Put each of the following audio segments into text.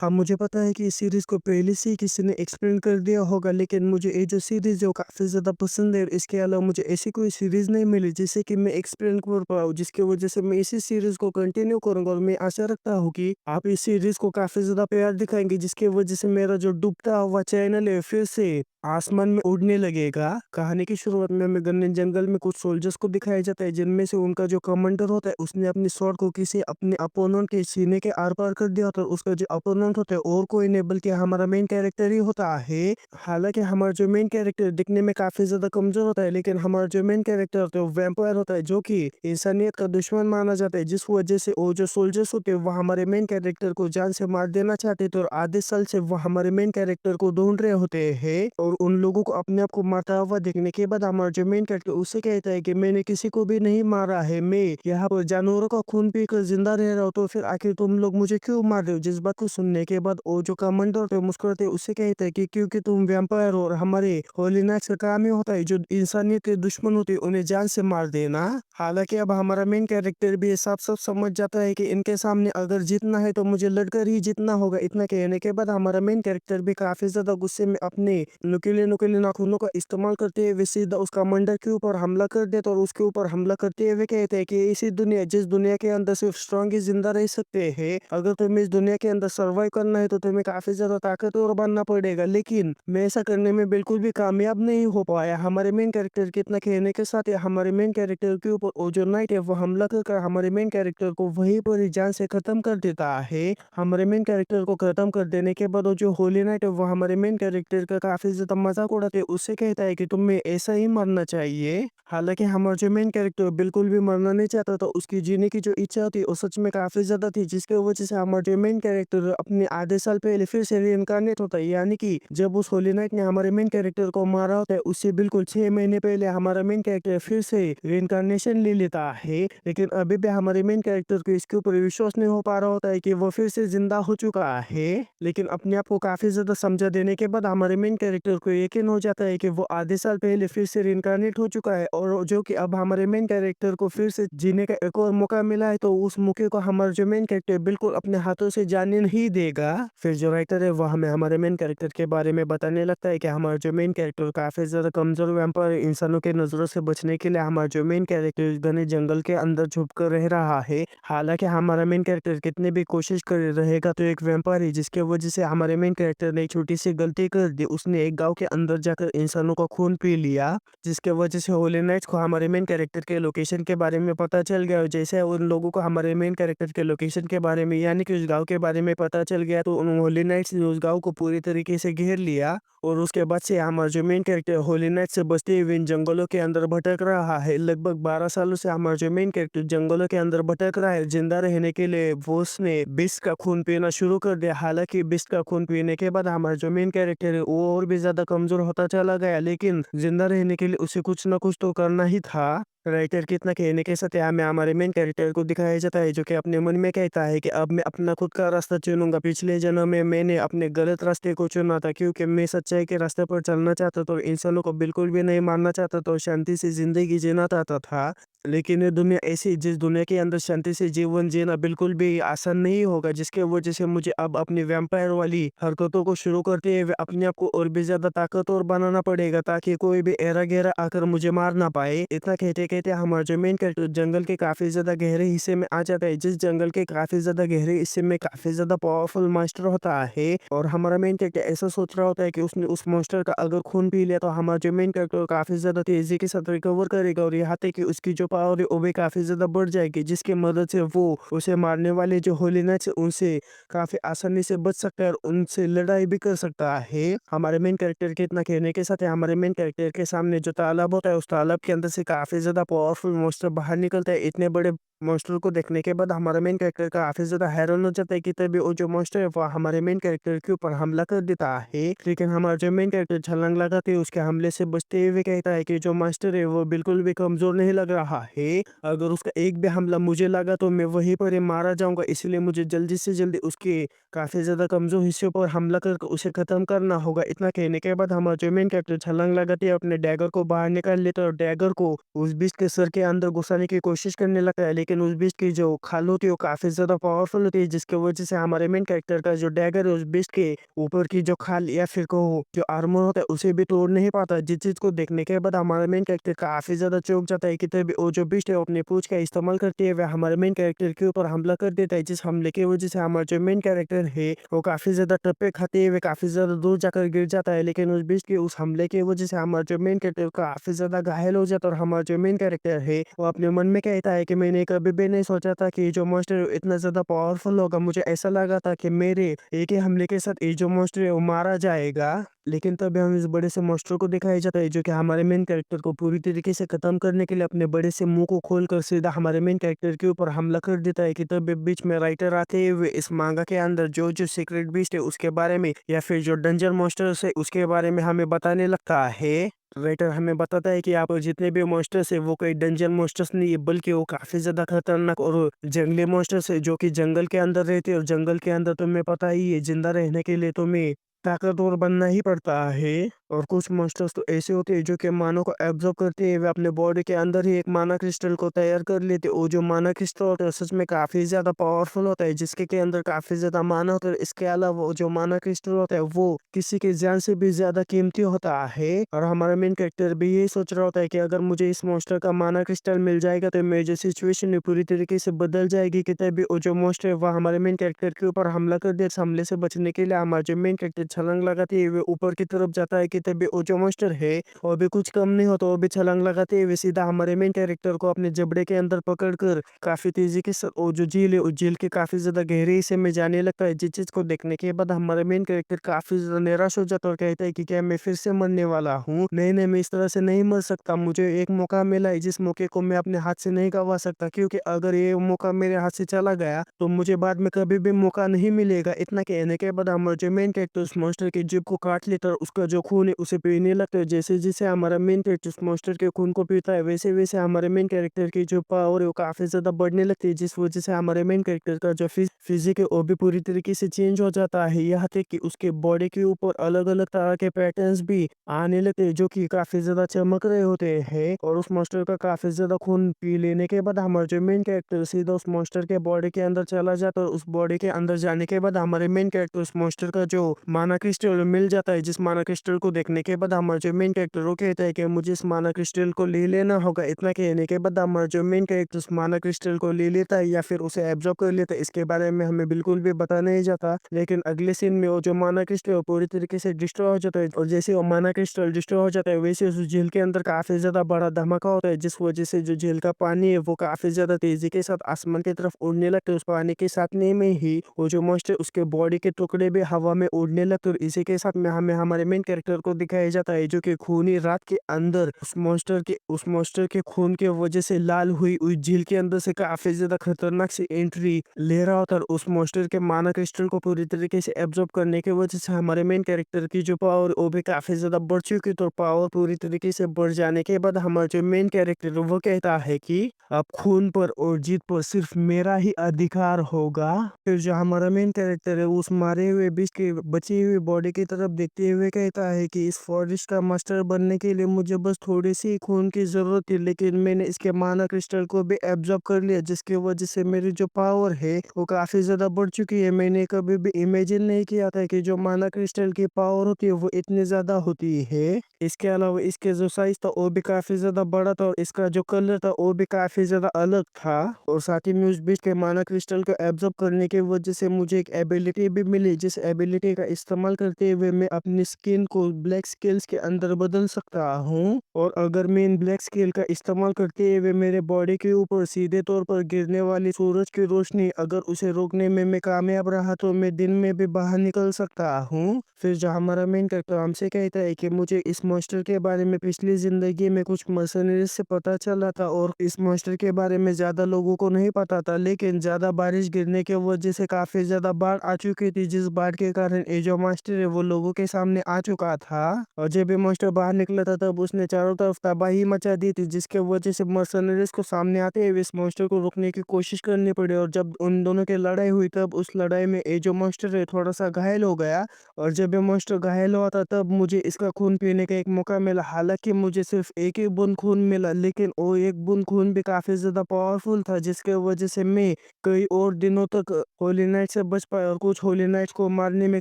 हाँ, मुझे पता है कि इस सीरीज़ को पहले से ही किसी ने एक्सप्लेन कर दिया होगा, लेकिन मुझे ये जो सीरीज़ है वो काफ़ी ज़्यादा पसंद है और इसके अलावा मुझे ऐसी कोई सीरीज़ नहीं मिली जिसे कि मैं एक्सप्लेन कर पाऊँ, जिसकी वजह से मैं इसी सीरीज़ को कंटिन्यू करूँगा और मैं आशा रखता हूँ कि आप इस सीरीज़ को काफ़ी ज़्यादा प्यार दिखाएँगे, जिसकी वजह से मेरा जो डूबता हुआ चैनल है फिर से आसमान में उड़ने लगेगा। कहानी की शुरुआत में हमें घने जंगल में कुछ सोल्जर्स को दिखाया जाता है, जिनमें से उनका जो कमांडर होता है उसने अपनी स्वॉर्ड को किसी अपने अपोनेंट के सीने के आर-पार कर दिया होता है। उसका जो अपोनेंट होता है और कोई नहीं बल्कि हमारा मेन कैरेक्टर ही होता है। हालाँकि हमारा जो मेन कैरेक्टर दिखने में काफ़ी ज़्यादा कमज़ोर होता है, लेकिन हमारा जो मेन कैरेक्टर होता है वो वैम्पायर होता है, जो कि इंसानियत का दुश्मन माना जाता है। जिस वजह से वो जो सोल्जर्स होते हैं वो हमारे मेन कैरेक्टर को जान से मार देना चाहते थे और आधे साल से वो हमारे मेन कैरेक्टर को ढूँढ रहे होते हैं और उन लोगों को अपने आप को मरता हुआ देखने के बाद हमारा जो मेन कैरेक्टर उससे कहता है कि मैंने किसी को भी नहीं मारा है, मैं यहाँ पर जानवरों का खून पीकर जिंदा रह रहा हूँ, तो फिर आखिर तुम लोग मुझे क्यों मार रहे हो? जिस बात को सुनने के बाद वो जो कमांडर होते हैं मुस्कुराते हैं, उससे कहता है कि क्योंकि तुम वैम्पायर हो और हमारे होली नाइट्स का काम ही होता है जो इंसानियत के दुश्मन होते हैं उन्हें जान से मार देना। हालांकि अब हमारा मेन कैरेक्टर भी साफ साफ समझ जाता है कि इनके सामने अगर जीतना है तो मुझे लड़कर ही जीतना होगा। इतना कहने के बाद हमारा मेन कैरेक्टर भी काफी ज्यादा गुस्से में अपने नुकीले नुकीले नाखूनों का इस्तेमाल करते हुए सीधा उस कमांडर के ऊपर हमला कर देता और उसके ऊपर हमला करते हुए कहते हैं कि इसी दुनिया जिस दुनिया के अंदर सिर्फ स्ट्रांग ही जिंदा रह सकते हैं, अगर तुम्हें इस दुनिया के अंदर सर्वाइव करना है तो तुम्हें काफी ज्यादा ताकतवर बनना पड़ेगा। लेकिन मैं ऐसा करने में बिल्कुल भी कामयाब नहीं हो पाया। हमारे मेन कैरेक्टर के इतना कहने के साथ ही हमारे मेन कैरेक्टर के ऊपर वो जो नाइट है वो हमला कर हमारे मेन कैरेक्टर को वहीं पर ही जान से खत्म कर देता है। हमारे मेन कैरेक्टर को खत्म कर देने के बाद वो जो होली नाइट है वो हमारे मेन कैरेक्टर का काफी ज्यादा मजाक उड़ाते हैं। उससे कहता है कि तुम्हें ऐसा ही मरना चाहिए। हालांकि हमारा जो मेन कैरेक्टर बिल्कुल भी मरना नहीं चाहता, तो उसकी जीने की जो इच्छा थी वो सच में काफी ज्यादा थी, जिसकी वजह से हमारा जो मेन कैरेक्टर अपने आधे साल पहले फिर से रीइंकार्नेट होता है। यानी कि जब उस होली नाइट ने हमारे मेन कैरेक्टर को मारा होता है उससे बिल्कुल 6 महीने पहले हमारा मेन कैरेक्टर फिर से रीइंकार्नेशन ले लेता है। लेकिन अभी भी हमारे मेन कैरेक्टर को इसके ऊपर विश्वास नहीं हो पा रहा होता है कि वो फिर से जिंदा हो चुका है। लेकिन अपने आप को काफी ज्यादा समझा देने के बाद हमारे मेन कैरेक्टर को यकीन हो जाता है कि वो आधे साल पहले फिर से रिइंकार्नेट हो चुका है और जो कि अब हमारे मेन कैरेक्टर को फिर से जीने का एक और मौका मिला है, तो उस मौके को हमारा जो मेन कैरेक्टर बिल्कुल अपने हाथों से जाने नहीं देगा। फिर जो राइटर है वो हमें हमारे मेन कैरेक्टर के बारे में बताने लगता है कि हमारा जो मेन कैरेक्टर काफी ज्यादा कमजोर वैम्पायर इंसानों के नजरों से बचने के लिए हमारा जो मेन कैरेक्टर घने जंगल के अंदर छुप कर रह रहा है। हालांकि हमारा मेन कैरेक्टर कितने भी कोशिश कर रहेगा तो एक वैम्पायर है, जिसके वजह से हमारे मेन कैरेक्टर ने एक छोटी सी गलती कर दी। उसने एक गांव के अंदर जाकर इंसानों का खून पी लिया, जिसके वजह से होली नाइट्स को हमारे मेन कैरेक्टर के लोकेशन के बारे में पता चल गया। और जैसे उन लोगों को हमारे मेन कैरेक्टर के लोकेशन के बारे में यानी कि उस गांव के बारे में पता चल गया, तो उन होली नाइट्स ने उस गांव को पूरी तरीके से घेर लिया और उसके बाद से हमारा जो मेन कैरेक्टर होली नाइट से बचते हुए इन जंगलों के अंदर भटक रहा है। लगभग 12 सालों से हमारा जो मेन कैरेक्टर जंगलों के अंदर भटक रहा है। जिंदा रहने के लिए वो उसने बिस्ट का खून पीना शुरू कर दिया। हालांकि बिस्ट का खून पीने के बाद हमारा जो मेन कैरेक्टर है वो और भी ज्यादा कमजोर होता चला गया, लेकिन जिंदा रहने के लिए उसे कुछ ना कुछ तो करना ही था। राइटर के इतना कहने के साथ हमें हमारे मेन कैरेक्टर को दिखाया जाता है, जो कि अपने मन में कहता है कि अब मैं अपना खुद का रास्ता चुनूंगा। पिछले जन्म में मैंने अपने गलत रास्ते को चुना था, क्योंकि मैं सच्चाई के रास्ते पर चलना चाहता था, इंसानों को बिल्कुल भी नहीं मारना चाहता था, शांति से जिंदगी जीना चाहता था। लेकिन ये दुनिया ऐसी जिस दुनिया के अंदर शांति से जीवन जीना बिल्कुल भी आसान नहीं होगा, जिसके वजह से मुझे अब अपनी वैम्पायर वाली हरकतों को शुरू करते हुए अपने आप को और भी ज्यादा ताकतवर बनाना पड़ेगा, ताकि कोई भी एरा गहरा आकर मुझे मार ना पाए। इतना कहते कहते हमारा जो मेन कैरेक्टर जंगल के काफी ज्यादा गहरे हिस्से में आ जाता है, जिस जंगल के काफी ज्यादा गहरे हिस्से में काफी ज्यादा पावरफुल मास्टर होता है। और हमारा मेन कैरेक्टर ऐसा सोच रहा होता है कि उसने उस मॉन्स्टर का अगर खून पी लिया तो हमारा जो मेन कैरेक्टर काफी ज्यादा तेजी के साथ रिकवर करेगा और यहाँ तक कि उसकी जो पावर है वो भी काफी ज्यादा बढ़ जाएगी, जिसकी मदद से वो उसे मारने वाले जो होली नाइट्स है उनसे काफी आसानी से बच सकता है और उनसे लड़ाई भी कर सकता है। हमारे मेन कैरेक्टर के इतना कहने के साथ हमारे मेन कैरेक्टर के सामने जो तालाब होता है उस तालाब के अंदर से काफी ज्यादा पावरफुल मॉन्स्टर बाहर निकलता है। इतने बड़े मॉन्स्टर को देखने के बाद हमारा मेन कैरेक्टर काफी ज्यादा हैरान हो जाता है कि तभी वो जो मॉन्स्टर है वो हमारे मेन कैरेक्टर के ऊपर हमला कर देता है। लेकिन हमारा जो मेन कैरेक्टर छलांग लगाते हुए उसके हमले से बचते हुए कहता है कि जो मास्टर है वो बिल्कुल भी कमजोर नहीं लग रहा है। अगर उसका एक भी हमला मुझे लगा तो मैं वहीं पर ही मारा जाऊंगा, इसलिए मुझे जल्दी से जल्दी उसके काफी ज्यादा कमजोर हिस्सों पर हमला करके उसे खत्म करना होगा। इतना कहने के बाद हमारा जो मेन कैरेक्टर छलांग लगाते हुए अपने डैगर को बाहर निकाल लेता है और डैगर को उस बीच के सर के अंदर घुसाने की कोशिश करने लगता है। लेकिन उस बीस्ट की जो खाल होती है वो काफ़ी ज़्यादा पावरफुल होती है, जिसकी वजह से हमारे मेन कैरेक्टर का जो डैगर है उस बीस्ट के ऊपर की जो खाल या फिर कहो जो आर्मर होता है उसे भी तोड़ नहीं पाता। जिस चीज़ को देखने के बाद हमारा मेन कैरेक्टर काफ़ी ज़्यादा चौंक जाता है कि तभी वो जो बीस्ट है वो अपनी पूँछ का इस्तेमाल करती है, वह हमारे मेन कैरेक्टर के ऊपर हमला कर देता है, जिस हमले की वजह से हमारा जो मेन कैरेक्टर है वो काफ़ी ज़्यादा टप्पे खाते हुए काफ़ी ज़्यादा दूर जाकर गिर जाता है। लेकिन उस बीच के उस हमले की वजह से हमारा जो मेन कैरेक्टर काफ़ी ज़्यादा घायल हो जाता है, और हमारा जो मेन कैरेक्टर है वो अपने मन में कहता है कि मैंने कभी भी नहीं सोचा था कि ये जो मॉन्स्टर है इतना ज़्यादा पावरफुल होगा। मुझे ऐसा लगा था कि मेरे एक ही हमले के साथ ये जो मॉन्स्टर है वो मारा जाएगा। लेकिन तभी हम इस बड़े से मॉन्स्टर को दिखाया जाता है जो कि हमारे मेन कैरेक्टर को पूरी तरीके से खत्म करने के लिए अपने बड़े से मुंह को खोलकर सीधा हमारे मेन कैरेक्टर के ऊपर हमला कर देता है। कि तभी बीच में राइटर आते हुए इस मांगा के अंदर जो जो सीक्रेट बीस्ट है उसके बारे में या फिर जो डेंजर मॉन्स्टर्स है उसके बारे में हमें बताने लगता है। राइटर हमें बताता है कि आप जितने भी मॉन्स्टर्स है वो कोई डेंजर मॉन्स्टर्स नहीं है, बल्कि वो काफी ज्यादा खतरनाक और जंगली मॉन्स्टर्स है जो कि जंगल के अंदर रहते हैं। और जंगल के अंदर तुम्हें पता ही है जिंदा रहने के लिए तुम्हें ताकतवर बनना ही पड़ता है। और कुछ मॉन्स्टर्स तो ऐसे होते हैं जो कि मानो को एब्जॉर्ब करते हैं, वे अपने बॉडी के अंदर ही एक माना क्रिस्टल को तैयार कर लेते हैं। वो जो माना क्रिस्टल होता है सच में काफी ज्यादा पावरफुल होता है, जिसके के अंदर काफी ज्यादा माना होता है। इसके अलावा वो जो माना क्रिस्टल होता है वो किसी की जान से भी ज्यादा कीमती होता है। और हमारा मेन कैरेक्टर भी यही सोच रहा होता है कि अगर मुझे इस मॉन्स्टर का माना क्रिस्टल मिल जाएगा तो मेरी जो सिचुएशन है पूरी तरीके से बदल जाएगी। कि तभी वो जो मॉन्स्टर है वह हमारे मेन कैरेक्टर के ऊपर हमला कर दे। इस हमले से बचने के लिए हमारा जो मेन कैरेक्टर छलांग लगाते हुए ऊपर की तरफ जाता है। कि तभी वो जो मॉन्स्टर है वो भी कुछ कम नहीं होता, वो भी छलांग लगाते हुए सीधा हमारे मेन कैरेक्टर को अपने जबड़े के अंदर पकड़कर काफी तेजी के साथ वो जो झील है उस झील के काफी ज्यादा गहरे हिस्से में जाने लगता है। जिस चीज को देखने के बाद हमारे मेन कैरेक्टर काफी ज्यादा निराश हो जाता है और कहता है कि क्या मैं फिर से मरने वाला हूँ? नहीं नहीं, मैं इस तरह से नहीं मर सकता। मुझे एक मौका मिला है जिस मौके को मैं अपने हाथ से नहीं गवा सकता, क्योंकि अगर ये मौका मेरे हाथ से चला गया तो मुझे बाद में कभी भी मौका नहीं मिलेगा। इतना कहने के बाद हमारा जो मेन कैरेक्टर उस मॉन्स्टर की जीभ को काट लेता है और उसका जो खून है उसे पीने लगता है। जैसे जैसे हमारा मेन कैरेक्टर उस मॉन्स्टर के खून को पीता है वैसे वैसे हमारे मेन कैरेक्टर की जो पावर है वो काफी ज्यादा बढ़ने लगती है, जिस वजह से हमारे मेन कैरेक्टर का जो फिजिक है वो भी पूरी तरीके से चेंज हो जाता है। यहाँ तक कि उसके बॉडी के ऊपर अलग अलग तरह के पैटर्न्स भी आने लगते हैं जो कि काफी ज्यादा चमक रहे होते हैं। और उस मॉन्स्टर का काफी ज्यादा खून पी लेने के बाद हमारा जो मेन कैरेक्टर सीधा उस मॉन्स्टर के बॉडी के अंदर चला जाता है। उस बॉडी के अंदर जाने के बाद हमारे मेन कैरेक्टर उस मॉन्स्टर का जो माना क्रिस्टल मिल जाता है, जिस माना क्रिस्टल को देखने के बाद हमारा जो मेन कैरेक्टर वो कहता है कि मुझे इस माना क्रिस्टल को ले लेना होगा। इतना कहने के बाद हमारा जो मेन कैरेक्टर उस माना क्रिस्टल को ले लेता है या फिर उसे एब्जॉर्ब कर लेता है, इसके बारे में हमें बिल्कुल भी पता नहीं जाता। लेकिन अगले सीन में वो जो माना क्रिस्टल वो पूरी तरीके से डिस्ट्रॉय हो जाता है, और जैसे वो माना क्रिस्टल डिस्ट्रॉय हो जाता है वैसे उस झील के अंदर काफी ज्यादा बड़ा धमाका होता है, जिस वजह से जो झील का पानी है वो काफी ज्यादा तेजी के साथ आसमान की तरफ उड़ने लगता है। उस पानी के साथ में ही वो जो मॉन्स्टर उसके बॉडी के टुकड़े भी हवा में उड़ने लगते हैं। और इसी के साथ में हमें हमारे मेन कैरेक्टर को दिखाया जाता है जो कि खूनी रात के अंदर उस मॉन्स्टर के खून के वजह से लाल हुई उस झील के अंदर से काफी ज्यादा खतरनाक सी एंट्री ले रहा होता है। उस मॉन्स्टर के माना क्रिस्टल को पूरी तरीके से एब्जॉर्ब करने की वजह से हमारे मेन कैरेक्टर की जो पावर वो भी काफी ज्यादा बढ़ चुकी है। तो पावर पूरी तरीके से बढ़ जाने के बाद हमारा जो मेन कैरेक्टर वो कहता है कि अब खून पर और जीत पर सिर्फ मेरा ही अधिकार होगा। फिर जो हमारा मेन कैरेक्टर है उस मारे हुए बीच की बची हुई बॉडी की तरफ देखते हुए कहता है कि इस फॉरेस्ट का मास्टर बनने के लिए मुझे बस थोड़ी सी खून की जरूरत थी, लेकिन मैंने इसके माना क्रिस्टल को भी एब्जॉर्ब कर लिया, जिसकी वजह से मेरी जो पावर है वो काफी ज्यादा बढ़ चुकी है। मैंने कभी भी इमेजिन नहीं किया था कि जो माना क्रिस्टल की पावर होती है वो इतनी ज्यादा होती है। इसके अलावा इसके जो साइज था वो भी काफी ज्यादा बड़ा था, और इसका जो कलर था वो भी काफी ज्यादा अलग था। और साथ ही में उस बीच के माना क्रिस्टल को एब्जॉर्ब करने की वजह से मुझे एक एबिलिटी भी मिली, जिस एबिलिटी का इस्तेमाल करते हुए मैं अपनी स्किन को ब्लैक स्केल्स के अंदर बदल सकता हूँ। और अगर मैं इन ब्लैक स्केल का इस्तेमाल करते हुए मेरे बॉडी के ऊपर सीधे तौर पर गिरने वाली सूरज की रोशनी अगर उसे रोकने में मैं कामयाब रहा तो मैं दिन में भी बाहर निकल सकता हूँ। फिर जो हमारा मेन कैरेक्टर हमसे कहता है कि मुझे इस मॉन्स्टर के बारे में पिछली जिंदगी में कुछ मर्सनरीज से पता चला था, और इस मॉन्स्टर के बारे में ज्यादा लोगों को नहीं पता था। लेकिन ज्यादा बारिश गिरने की वजह से काफी ज्यादा बाढ़ आ चुकी थी, जिस बाढ़ के कारण ये जो मॉन्स्टर है वो लोगों के सामने आ चुका था। और जब ये मॉन्स्टर बाहर निकला था तब उसने चारों तरफ तबाही मचा दी थी, जिसके वजह से मर्सनरीज को सामने आते हुए इस मॉन्स्टर को रोकने की कोशिश करनी पड़ी। और जब उन दोनों की लड़ाई हुई तब उस लड़ाई में ये जो मॉन्स्टर है थोड़ा सा घायल हो गया। और जब ये मॉन्स्टर घायल हुआ था तब मुझे इसका खून पीने का एक मौका मिला। हालाँकि मुझे सिर्फ़ एक ही बूँद खून मिला, लेकिन वो एक बूँद खून भी काफ़ी ज़्यादा पावरफुल था, जिसके वजह से मैं कई और दिनों तक होली नाइट से बच पाया और कुछ होली नाइट्स को मारने में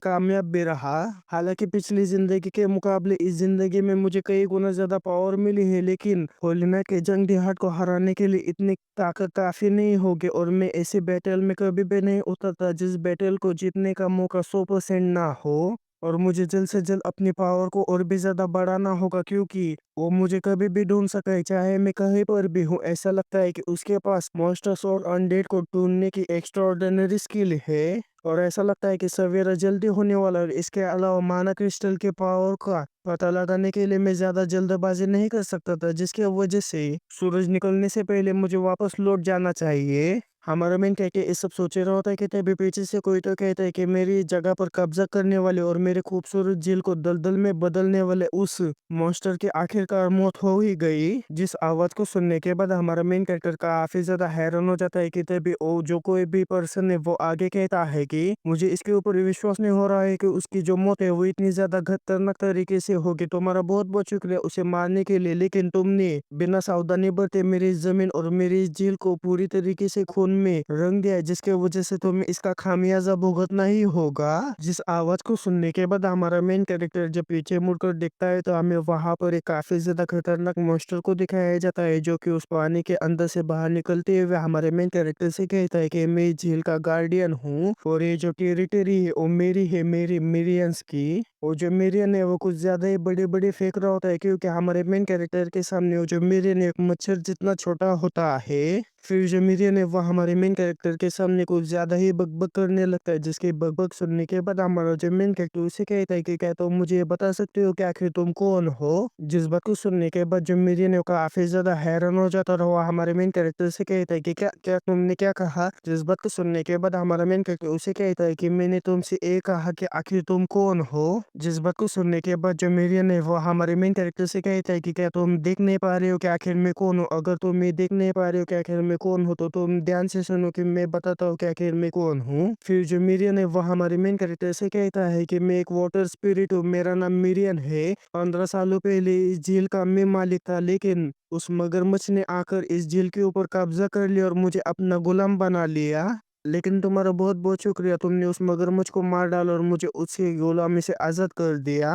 कामयाब भी रहा। हालाँकि पिछली ज़िंदगी के मुकाबले इस ज़िंदगी में मुझे कई गुना ज़्यादा पावर मिली है, लेकिन होली नाइट के जंगली हार्ट को हराने के लिए इतनी ताकत काफ़ी नहीं होगी और मैं ऐसे बैटल में कभी भी नहीं उतरता जिस बैटल को जीतने का मौका 100% ना हो। और मुझे जल्द से जल्द अपनी पावर को और भी ज़्यादा बढ़ाना होगा, क्योंकि वो मुझे कभी भी ढूँढ सकता है, चाहे मैं कहीं पर भी हूँ। ऐसा लगता है कि उसके पास मॉन्स्टर्स और अनडेड को ढूँढने की एक्स्ट्राऑर्डिनरी स्किल है और ऐसा लगता है कि सवेरा जल्दी होने वाला है। और इसके अलावा माना क्रिस्टल के पावर का पता लगाने के लिए मैं ज़्यादा जल्दबाज़ी नहीं कर सकता था, जिसकी वजह से सूरज निकलने से पहले मुझे वापस लौट जाना चाहिए। हमारा मेन क्या कि ये सब सोचे रहा होता है कि तभी पीछे से कोई तो कहता है कि मेरी जगह पर कब्जा करने वाले और मेरे खूबसूरत झील को दलदल में बदलने वाले उस मॉन्स्टर की आखिरकार मौत हो ही गई। जिस आवाज को सुनने के बाद हमारा मेन कैरेक्टर काफी ज्यादा हैरान हो जाता है कि तभी वो जो कोई भी पर्सन है वो आगे कहता है कि मुझे इसके ऊपर विश्वास नहीं हो रहा है कि उसकी जो मौत है वो इतनी ज्यादा खतरनाक तरीके से होगी। तुम्हारा बहुत बहुत शुक्रिया उसे मारने के लिए, लेकिन तुमने बिना सावधानी बरते मेरी जमीन और मेरी झील को पूरी तरीके से खून में रंग दिया है, जिसके वजह से तुम्हें इसका खामियाजा भुगतना ही होगा। जिस आवाज को सुनने के बाद हमारा मेन कैरेक्टर जब पीछे मुड़कर देखता है तो हमें वहां पर एक काफी ज्यादा खतरनाक मॉन्स्टर को दिखाया जाता है, जो कि उस पानी के अंदर से बाहर निकलते हुए हमारे मेन कैरेक्टर से कहता है कि मैं झील का गार्डियन हूँ और ये जो टेरिटरी है वो मेरी है, मेरी मिरियंस की। वो जो मिरियन है वो कुछ ज्यादा ही बड़े बड़े फेंक रहा होता है, क्योंकि हमारे मेन कैरेक्टर के सामने वो जो मिरियन है एक मच्छर जितना छोटा होता है। फिर जो मिरियन है वो हमारे मेन कैरेक्टर के सामने कुछ ज्यादा ही बकबक करने लगता है, जिसके बकबक सुनने के बाद हमारा जो मेन कैरेक्टर उसे कहता है कि क्या तुम मुझे ये बता सकते हो कि आखिर तुम कौन हो। जिस बात को सुनने के बाद जो मिरियन है वो काफी ज्यादा हैरान हो जाता है और वो हमारे मेन कैरेक्टर से कहता है कि क्या क्या तुमने क्या कहा। जिस बात को सुनने के बाद हमारा मेन कैरेक्टर उसे कहता है कि मैंने तुमसे ये कहा कि आखिर तुम कौन हो। जिस बात को सुनने के बाद जो मिरियन है वो हमारे मेन कैरेक्टर से कहता है कि क्या तुम देख नहीं पा रहे हो कि आखिर मैं कौन हूँ। अगर तुम ये देख नहीं पा रहे हो कि आखिर मैं कौन हूँ तो तुम ध्यान से सुनो कि मैं बताता हूँ कि आखिर मैं कौन हूँ। फिर जो मिरियन है वो हमारे मेन कैरेक्टर से कहता है कि मैं एक वाटर स्पिरिट हूँ, मेरा नाम मिरियन है। 15 सालों पहले इस झील का मैं मालिक था, लेकिन उस मगरमच्छ ने आकर इस झील के ऊपर कब्जा कर लिया और मुझे अपना गुलाम बना लिया। लेकिन तुम्हारा बहुत बहुत शुक्रिया, तुमने उस मगरमच्छ को मार डाला और मुझे उसकी गुलामी से आज़ाद कर दिया।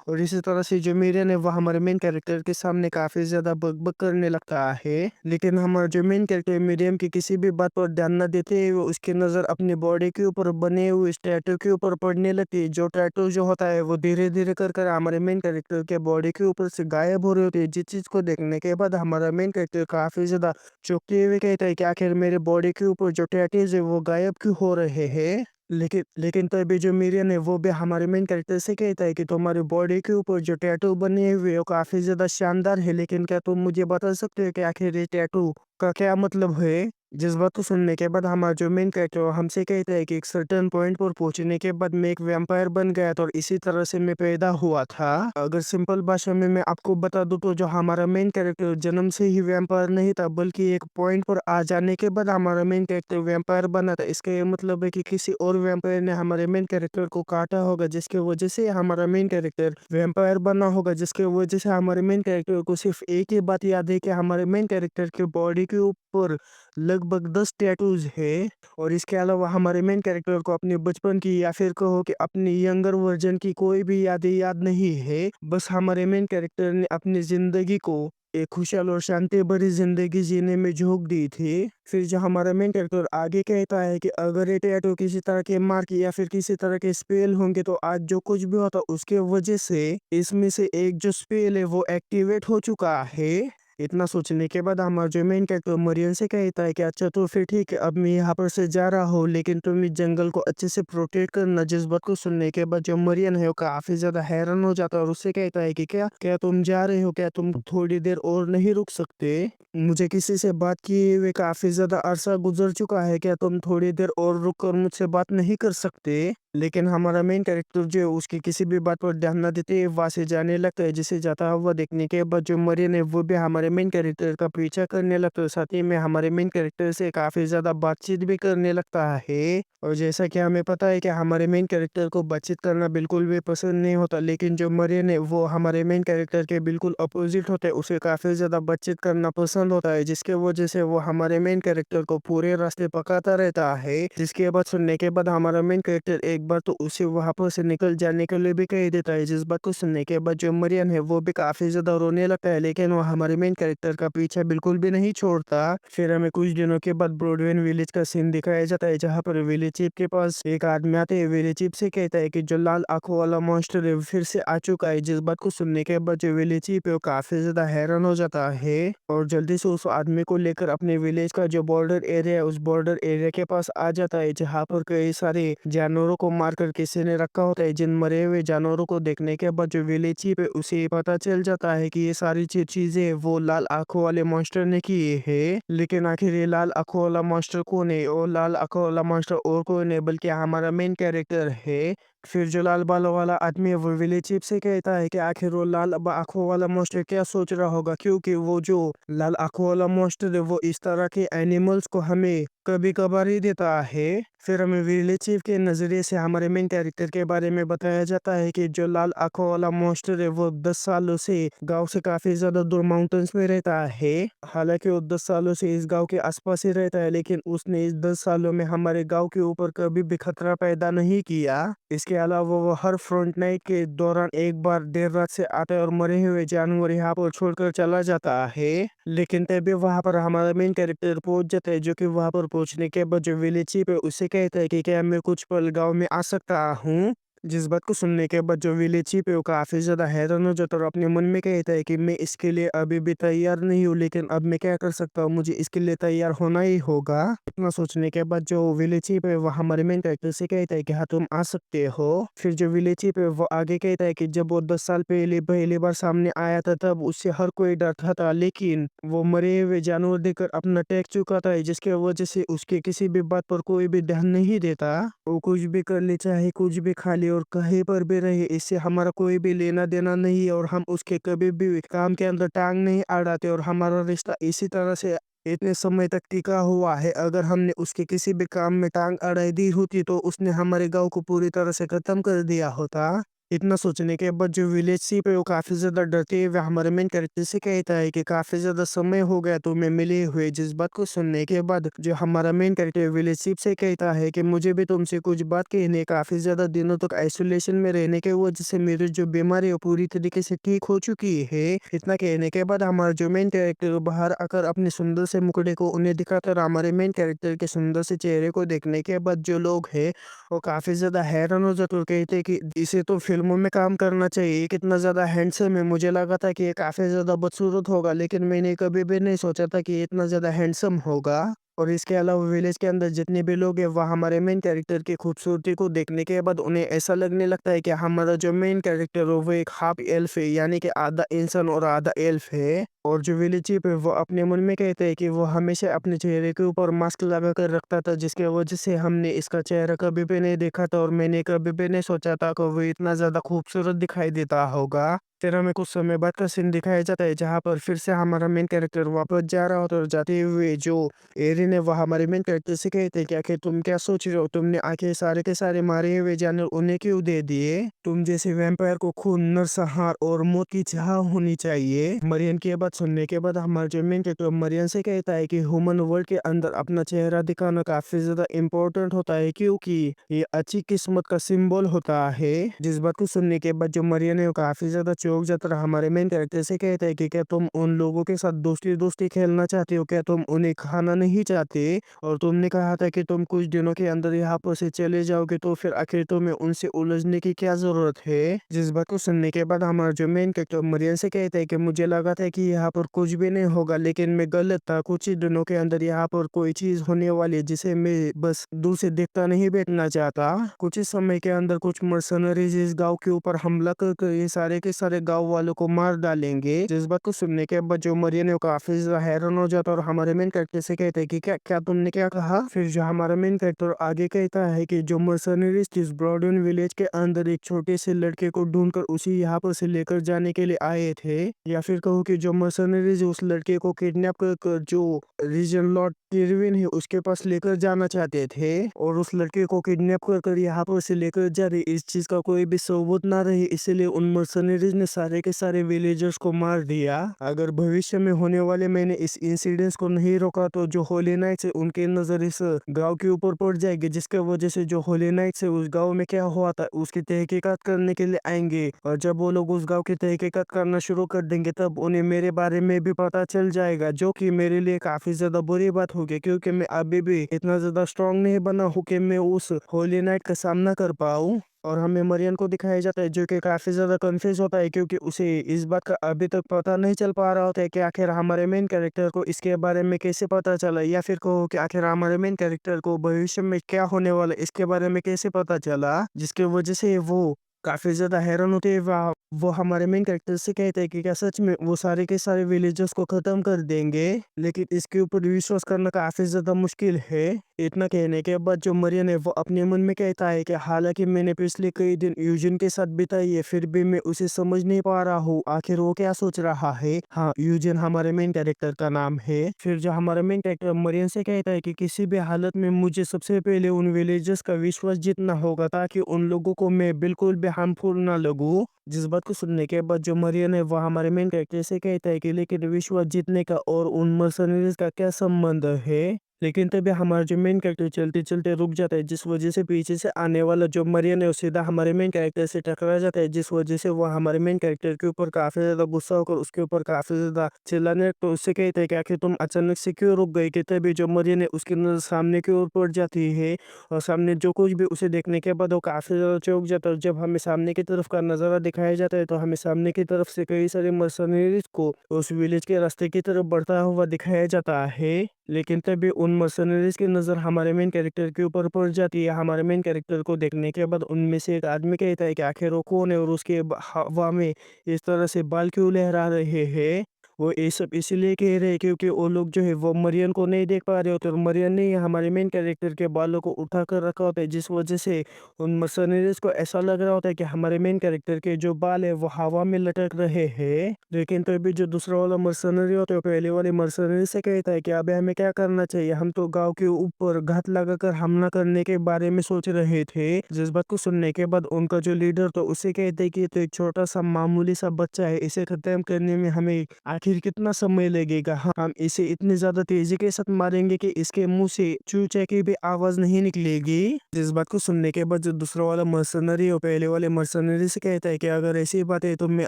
और इसी तरह से जो मिरियन है वो हमारे मेन कैरेक्टर के सामने काफ़ी ज़्यादा बकबक करने लगता है, लेकिन हमारा जो मेन कैरेक्टर मिरियम की किसी भी बात पर ध्यान न देते हुए उसकी नज़र अपनी बॉडी के ऊपर बने हुए इस टैटू के ऊपर पड़ने लगती है। जो टैटू जो होता है वो धीरे धीरे कर कर हमारे मेन कैरेक्टर के बॉडी के ऊपर से गायब हो रही होती है, जिस चीज़ को देखने के बाद हमारा मेन कैरेक्टर काफ़ी ज़्यादा चौंकते हुए कहता है कि आखिर मेरे बॉडी के ऊपर जो टैटूज है वो गायब क्यों हो रहे हैं। लेकिन लेकिन तभी जो मिरियन है वो भी हमारे मेन कैरेक्टर से कहता है कि तुम्हारी बॉडी के ऊपर जो टैटू बने हुए हैं वो काफी ज्यादा शानदार है, लेकिन क्या तुम मुझे बता सकते हो कि आखिर ये टैटू का क्या मतलब है। जिस बात को सुनने के बाद हमारा जो मेन कैरेक्टर हमसे कहता है कि एक सर्टेन पॉइंट पर पहुंचने के बाद मैं एक वैम्पायर बन गया था और इसी तरह से मैं पैदा हुआ था। अगर सिंपल भाषा में मैं आपको बता दूं तो जो हमारा मेन कैरेक्टर जन्म से ही वैम्पायर नहीं था, बल्कि एक पॉइंट पर आ जाने के बाद हमारा मेन कैरेक्टर वैम्पायर बना था। इसका ये मतलब है कि किसी और वैम्पायर ने हमारे मेन कैरेक्टर को काटा होगा, जिसके वजह से हमारा मेन कैरेक्टर वैम्पायर बना होगा। जिसके वजह से हमारे मेन कैरेक्टर को सिर्फ एक ही बात याद है कि हमारे मेन कैरेक्टर के बॉडी के ऊपर लगभग 10 टैटूज है। और इसके अलावा हमारे मेन कैरेक्टर को अपने बचपन की या फिर कहो कि अपनी यंगर वर्जन की कोई भी यादें याद नहीं है। बस हमारे मेन कैरेक्टर ने अपनी जिंदगी को एक खुशहाल और शांति भरी जिंदगी जीने में झोंक दी थी। फिर जो हमारा मेन कैरेक्टर आगे कहता है कि अगर ये टैटू किसी तरह के मार्क या फिर किसी तरह के स्पेल होंगे तो आज जो कुछ भी होता उसके वजह से इसमें से एक जो स्पेल है वो एक्टिवेट हो चुका है। इतना सोचने के बाद हमारा जो मेन कैरेक्टर मरियम से कहता है कि अच्छा तो फिर ठीक है, अब मैं यहाँ पर से जा रहा हूँ, लेकिन तुम इस जंगल को अच्छे से प्रोटेक्ट करना। जिस बात को सुनने के बाद जो मरियम है वो काफी ज्यादा हैरान हो जाता है और उससे कहता है कि क्या क्या तुम जा रहे हो, क्या तुम थोड़ी देर और नहीं रुक सकते। मुझे किसी से बात किए हुए काफी ज्यादा अरसा गुजर चुका है, क्या तुम थोड़ी देर और रुक कर मुझसे बात नहीं कर सकते। लेकिन हमारा मेन कैरेक्टर जो है उसकी किसी भी बात पर ध्यान न देते वहां से जाने लगता है, जिसे जाता हुआ देखने के बाद जो मरियम है वो भी हमारे हमारे मेन कैरेक्टर का पीछा करने लगता है, साथ ही में हमारे मेन कैरेक्टर से काफ़ी ज़्यादा बातचीत भी करने लगता है। और जैसा कि हमें पता है कि हमारे मेन कैरेक्टर को बातचीत करना बिल्कुल भी पसंद नहीं होता, लेकिन जो मरियन है वो हमारे मेन कैरेक्टर के बिल्कुल अपोजिट होते हैं, उसे काफ़ी ज़्यादा बातचीत करना पसंद होता है, जिसके वजह से वो हमारे मेन कैरेक्टर को पूरे रास्ते पकाता रहता है। जिसके बाद सुनने के बाद हमारा मेन कैरेक्टर एक बार तो उसे वहाँ पर से निकल जाने के लिए भी कह देता है, जिस बात को सुनने के बाद जो मरियन है वो भी काफ़ी ज़्यादा रोने लगता है, लेकिन वो हमारे मेन कैरेक्टर का पीछा बिल्कुल भी नहीं छोड़ता। फिर हमें कुछ दिनों के बाद ब्रॉडवेन विलेज का सीन दिखाया जाता है, जहाँ पर विलेज चीफ के पास एक आदमी आता है। विलेज चीफ से कहता है कि जो लाल आंखों वाला मॉन्स्टर है फिर से आ चुका है, जिस बात को सुनने के बाद जो विलेज चीफ है वो काफ़ी ज़्यादा हैरान हो जाता है और जल्दी से उस आदमी को लेकर अपने विलेज का जो बॉर्डर एरिया है उस बॉर्डर एरिया के पास आ जाता है, जहाँ पर कई सारे जानवरों को मारकर किसी ने रखा होता है। जिन मरे हुए जानवरों को देखने के बाद जो विलेज चीफ है उसे पता चल जाता है कि ये सारी चीजें वो लाल आंखों वाले मॉन्स्टर ने की है। लेकिन आखिर ये लाल आंखों वाला मॉन्स्टर कौन है? और लाल आंखों वाला मॉन्स्टर और कौन है बल्कि हमारा मेन कैरेक्टर है। फिर जो लाल बालों वाला आदमी है वो विलेज चीफ से कहता है कि आखिर वो लाल आंखों वाला मॉन्स्टर क्या सोच रहा होगा, क्योंकि वो जो लाल आंखों वाला मॉन्स्टर है वो इस तरह के एनिमल्स को हमें कभी कभार ही देता है। फिर हमें विलेज चीफ के नज़रिए से हमारे मेन कैरेक्टर के बारे में बताया जाता है कि जो लाल आंखों वाला मॉन्स्टर है वो 10 सालों से गांव से काफी ज्यादा दूर माउंटेन्स में रहता है। हालांकि वो 10 सालों से इस गांव के आसपास ही रहता है, लेकिन उसने इस 10 सालों में हमारे गांव के ऊपर कभी भी खतरा पैदा नहीं किया। इसके अलावा वो हर फ्रंट नाइट के दौरान एक बार देर रात से आता है और मरे हुए जानवर यहाँ पर छोड़कर चला जाता है। लेकिन तभी वहां पर हमारा मेन कैरेक्टर पहुंच जाता है, जो कि वहां पर पहुंचने के बाद जो विलेज चीफ है उससे कहता है कि क्या मैं कुछ पल गांव में आ सकता हूँ। जिस बात को सुनने के बाद जो विलेज चीफ है वो काफी ज्यादा हैरान हो जाता है और अपने मन में कहता है कि मैं इसके लिए अभी भी तैयार नहीं हूँ, लेकिन अब मैं क्या कर सकता हूँ, मुझे इसके लिए तैयार होना ही होगा। इतना सोचने के बाद जो विलेज चीफ है वो हमारे मेन कैरेक्टर से कहता है कि हाँ तुम आ सकते हो। फिर जो विलेज चीफ है वो आगे कहता है कि जब वो 10 साल पहले पहली बार सामने आया था तब उससे हर कोई डरता था, लेकिन वो मरे हुए जानवर देखकर अपना टैग चुका था, जिसके वजह से उसके किसी भी बात पर कोई भी ध्यान नहीं देता। वो कुछ भी कर ले, चाहे कुछ भी खा ले और कहीं पर भी रहे, इससे हमारा कोई भी लेना देना नहीं है और हम उसके कभी भी काम के अंदर टांग नहीं अड़ाते और हमारा रिश्ता इसी तरह से इतने समय तक टिका हुआ है। अगर हमने उसके किसी भी काम में टांग अड़ाई दी होती तो उसने हमारे गांव को पूरी तरह से खत्म कर दिया होता। इतना सोचने के बाद जो विलेज चीफ है वो काफी ज्यादा डरते हुए हमारे मेन कैरेक्टर से कहता है कि काफी ज्यादा समय हो गया तुम्हें मिले हुए। जिस बात को सुनने के बाद जो हमारा मेन कैरेक्टर विलेज चीफ से कहता है कि मुझे भी तुमसे कुछ बात कहनी है। काफी ज्यादा दिनों तक आइसोलेशन में रहने के वजह से मेरी जो बीमारी है वो पूरी तरीके से ठीक हो चुकी है। इतना कहने के बाद हमारा जो मेन कैरेक्टर बाहर आकर अपने सुंदर से मुखड़े को उन्हें दिखाता और हमारे मेन कैरेक्टर के सुंदर से चेहरे को देखने के बाद जो लोग हैं वो काफी ज्यादा हैरान हो जाते और कहते हैं कि इसे तो फिल्मों में काम करना चाहिए, ये कितना ज्यादा हैंडसम है। मुझे लगा था कि ये काफी ज्यादा बदसूरत होगा, लेकिन मैंने कभी भी नहीं सोचा था कि ये इतना ज्यादा हैंडसम होगा। और इसके अलावा विलेज के अंदर जितने भी लोग हैं वह हमारे मेन कैरेक्टर की खूबसूरती को देखने के बाद उन्हें ऐसा लगने लगता है कि हमारा जो मेन कैरेक्टर है वो एक हाफ एल्फ है, यानी कि आधा इंसान और आधा एल्फ है। और जो विलेज चीफ है वो अपने मन में कहते हैं कि वो हमेशा अपने चेहरे के ऊपर मास्क लगा कर रखता था, जिसके वजह से हमने इसका चेहरा कभी भी नहीं देखा था और मैंने कभी भी नहीं सोचा था कि वो इतना ज्यादा खूबसूरत दिखाई देता होगा। फिर हमें कुछ समय बाद का सीन दिखाया जाता है, जहाँ पर फिर से हमारा मेन कैरेक्टर वापस जा रहा होता है और जाते हुए जो एरिन है वह हमारे मेन कैरेक्टर से कहते हैं कि आखिर तुम क्या सोच रहे हो, तुमने आखिर सारे के सारे मारे हुए जानवर उन्हें क्यों दे दिए? तुम जैसे वैम्पायर को खून, नरसंहार और मौत की चाह होनी चाहिए। मरियन की बात सुनने के बाद हमारा जो मेन कैरेक्टर मरियन से कहता है कि ह्यूमन वर्ल्ड के अंदर अपना चेहरा दिखाना काफी ज्यादा इम्पोर्टेंट होता है, क्योंकि ये अच्छी किस्मत का सिंबल होता है। जिस बात को सुनने के बाद जो मरियन है वो काफी ज्यादा चौंक जाता है। हमारे मेन कैरेक्टर से कहता है कि क्या तुम उन लोगों के साथ दोस्ती दोस्ती खेलना चाहते हो, क्या तुम उन्हें खाना नहीं चाहते? और तुमने कहा था कि तुम कुछ दिनों के अंदर यहाँ पर से चले जाओगे, तो फिर आखिर तुम्हें उनसे उलझने की क्या जरूरत है? जिस बात को सुनने के बाद हमारा जो मेन कैरेक्टर मरियन से कहता है कि मुझे लगा था कि यहाँ पर कुछ भी नहीं होगा, लेकिन मैं गलत था। कुछ ही दिनों के अंदर यहाँ पर कोई चीज होने वाली है जिसे मैं बस दूर से देखता नहीं बैठना चाहता। कुछ ही समय के अंदर कुछ मर्सनरीज इस गांव के ऊपर हमला करके ये सारे के सारे गाँव वालों को मार डालेंगे। जिस बात को सुनने के बाद जो मरियन है वो काफ़ी ज़्यादा हैरान हो जाता है और हमारे मेन कैरेक्टर से कहता है कि क्या क्या तुमने क्या कहा? फिर जो हमारा मेन कैरेक्टर आगे कहता है कि जो मर्सनरीज़ इस ब्रॉडवेन विलेज के अंदर एक छोटे से लड़के को ढूँढकर उसे यहाँ पर से लेकर जाने के लिए आए थे, या फिर कहूँ कि जो मर्सनरीज़ उस लड़के को किडनैप कर जो रीजन लॉर्ड टिरविन है उसके पास लेकर जाना चाहते थे और उस लड़के को किडनैप कर यहाँ पर से लेकर जा रहे, इस चीज का कोई भी सबूत ना रहे, इसलिए उन मर्सनरीज ने सारे के सारे विलेजर्स को मार दिया। अगर भविष्य में होने वाले मैंने इस इंसिडेंस को नहीं रोका तो जो होली नाइट्स है उनके नजर इस गांव के ऊपर पड़ जाएगी, जिसके वजह से जो होली नाइट्स है उस गांव में क्या हुआ था उसकी तहकीकात करने के लिए आएंगे, और जब वो लोग उस गांव की तहकीकात करना शुरू कर देंगे तब उन्हें मेरे बारे में भी पता चल जाएगा, जो कि मेरे लिए काफी ज्यादा बुरी बात होगी क्योंकि मैं अभी भी इतना ज्यादा स्ट्रांग नहीं बना हूँ कि मैं उस होली नाइट का सामना कर पाऊँ। और हमें मरियन को दिखाया जाता है जो कि काफी ज्यादा कंफ्यूज होता है क्योंकि उसे इस बात का अभी तक पता नहीं चल पा रहा होता है कि आखिर हमारे मेन कैरेक्टर को इसके बारे में कैसे पता चला, या फिर कहो कि आखिर हमारे मेन कैरेक्टर को भविष्य में क्या होने वाला है इसके बारे में कैसे पता चला, जिसकी वजह से वो काफी ज्यादा हैरान होते हैं। वो हमारे मेन कैरेक्टर से कहते हैं कि क्या सच में वो सारे के सारे विलेजर्स को खत्म कर देंगे, लेकिन इसके ऊपर विश्वास करना काफी ज्यादा मुश्किल है। इतना कहने के बाद जो मरियन है वो अपने मन में कहता है कि हालांकि मैंने पिछले कई दिन यूजिन के साथ बिताई है फिर भी मैं उसे समझ नहीं पा रहा हूँ आखिर वो क्या सोच रहा है। हाँ, यूजिन हमारे मेन कैरेक्टर का नाम है। फिर जो हमारा मेन कैरेक्टर मरियन से कहता है कि किसी भी हालत में मुझे सबसे पहले उन विलेजर्स का विश्वास जीतना होगा ताकि उन लोगों को मैं बिल्कुल भी हार्मफुल ना लगूं। जिस बात को सुनने के बाद जो मरियन है वो हमारे मेन कैरेक्टर से कहता है कि लेकिन विश्वास जीतने का और उन मर्सनरीज का क्या संबंध है। लेकिन तभी हमारा जो मेन कैरेक्टर चलते चलते रुक जाता है, जिस वजह से पीछे से आने वाला जो मरियन है वो सीधा हमारे मेन कैरेक्टर से टकरा जाता है, जिस वजह से वो हमारे मेन कैरेक्टर के ऊपर काफी ज्यादा गुस्सा होकर उसके ऊपर काफी ज्यादा चिल्लाने, तो उससे कहते हैं कि आखिर तुम अचानक से क्यों रुक गए। कि तभी जो मरियन है उसकी नजर सामने की ओर पड़ जाती है और सामने जो कुछ भी उसे देखने के बाद वो काफी ज्यादा चौंक जाता है। जब हमें सामने की तरफ का नजारा दिखाया जाता है तो हमें सामने की तरफ से कई सारे मर्सनरीज को उस विलेज के रास्ते की तरफ बढ़ता हुआ दिखाया जाता है। लेकिन तभी उन मर्सनरीज की नज़र हमारे मेन कैरेक्टर के ऊपर पड़ जाती है। हमारे मेन कैरेक्टर को देखने के बाद उनमें से एक आदमी कहता है कि आखिर वो कौन है और उसके हवा में इस तरह से बाल क्यों लहरा रहे हैं। वो ये सब इसीलिए कह रहे हैं क्योंकि वो लोग जो है वो मरियन को नहीं देख पा रहे होते और मरियन ने ही हमारे मेन कैरेक्टर के बालों को उठा कर रखा होता है, जिस वजह से उन मर्सनरीज को ऐसा लग रहा होता है कि हमारे मेन कैरेक्टर के जो बाल है वो हवा में लटक रहे हैं। लेकिन तो भी जो दूसरा वाला मर्सनरी होता है पहले वाले मर्सनरी से कहता है कि अबे हमें क्या करना चाहिए, हम तो गांव के ऊपर घात लगाकर हमला करने के बारे में सोच रहे थे। जिस बात को सुनने के बाद उनका जो लीडर तो उसे कहते हैं कि ये तो एक छोटा सा मामूली सा बच्चा है, इसे खत्म करने में हमें आखिर कितना समय लगेगा। हम इसे इतनी ज्यादा तेजी के साथ मारेंगे कि इसके मुंह से चूचे की भी आवाज नहीं निकलेगी। जिस बात को सुनने के बाद जो दूसरा वाला मर्सनरी और पहले वाले मर्सनरी से कहता है कि अगर ऐसी बात है तो मैं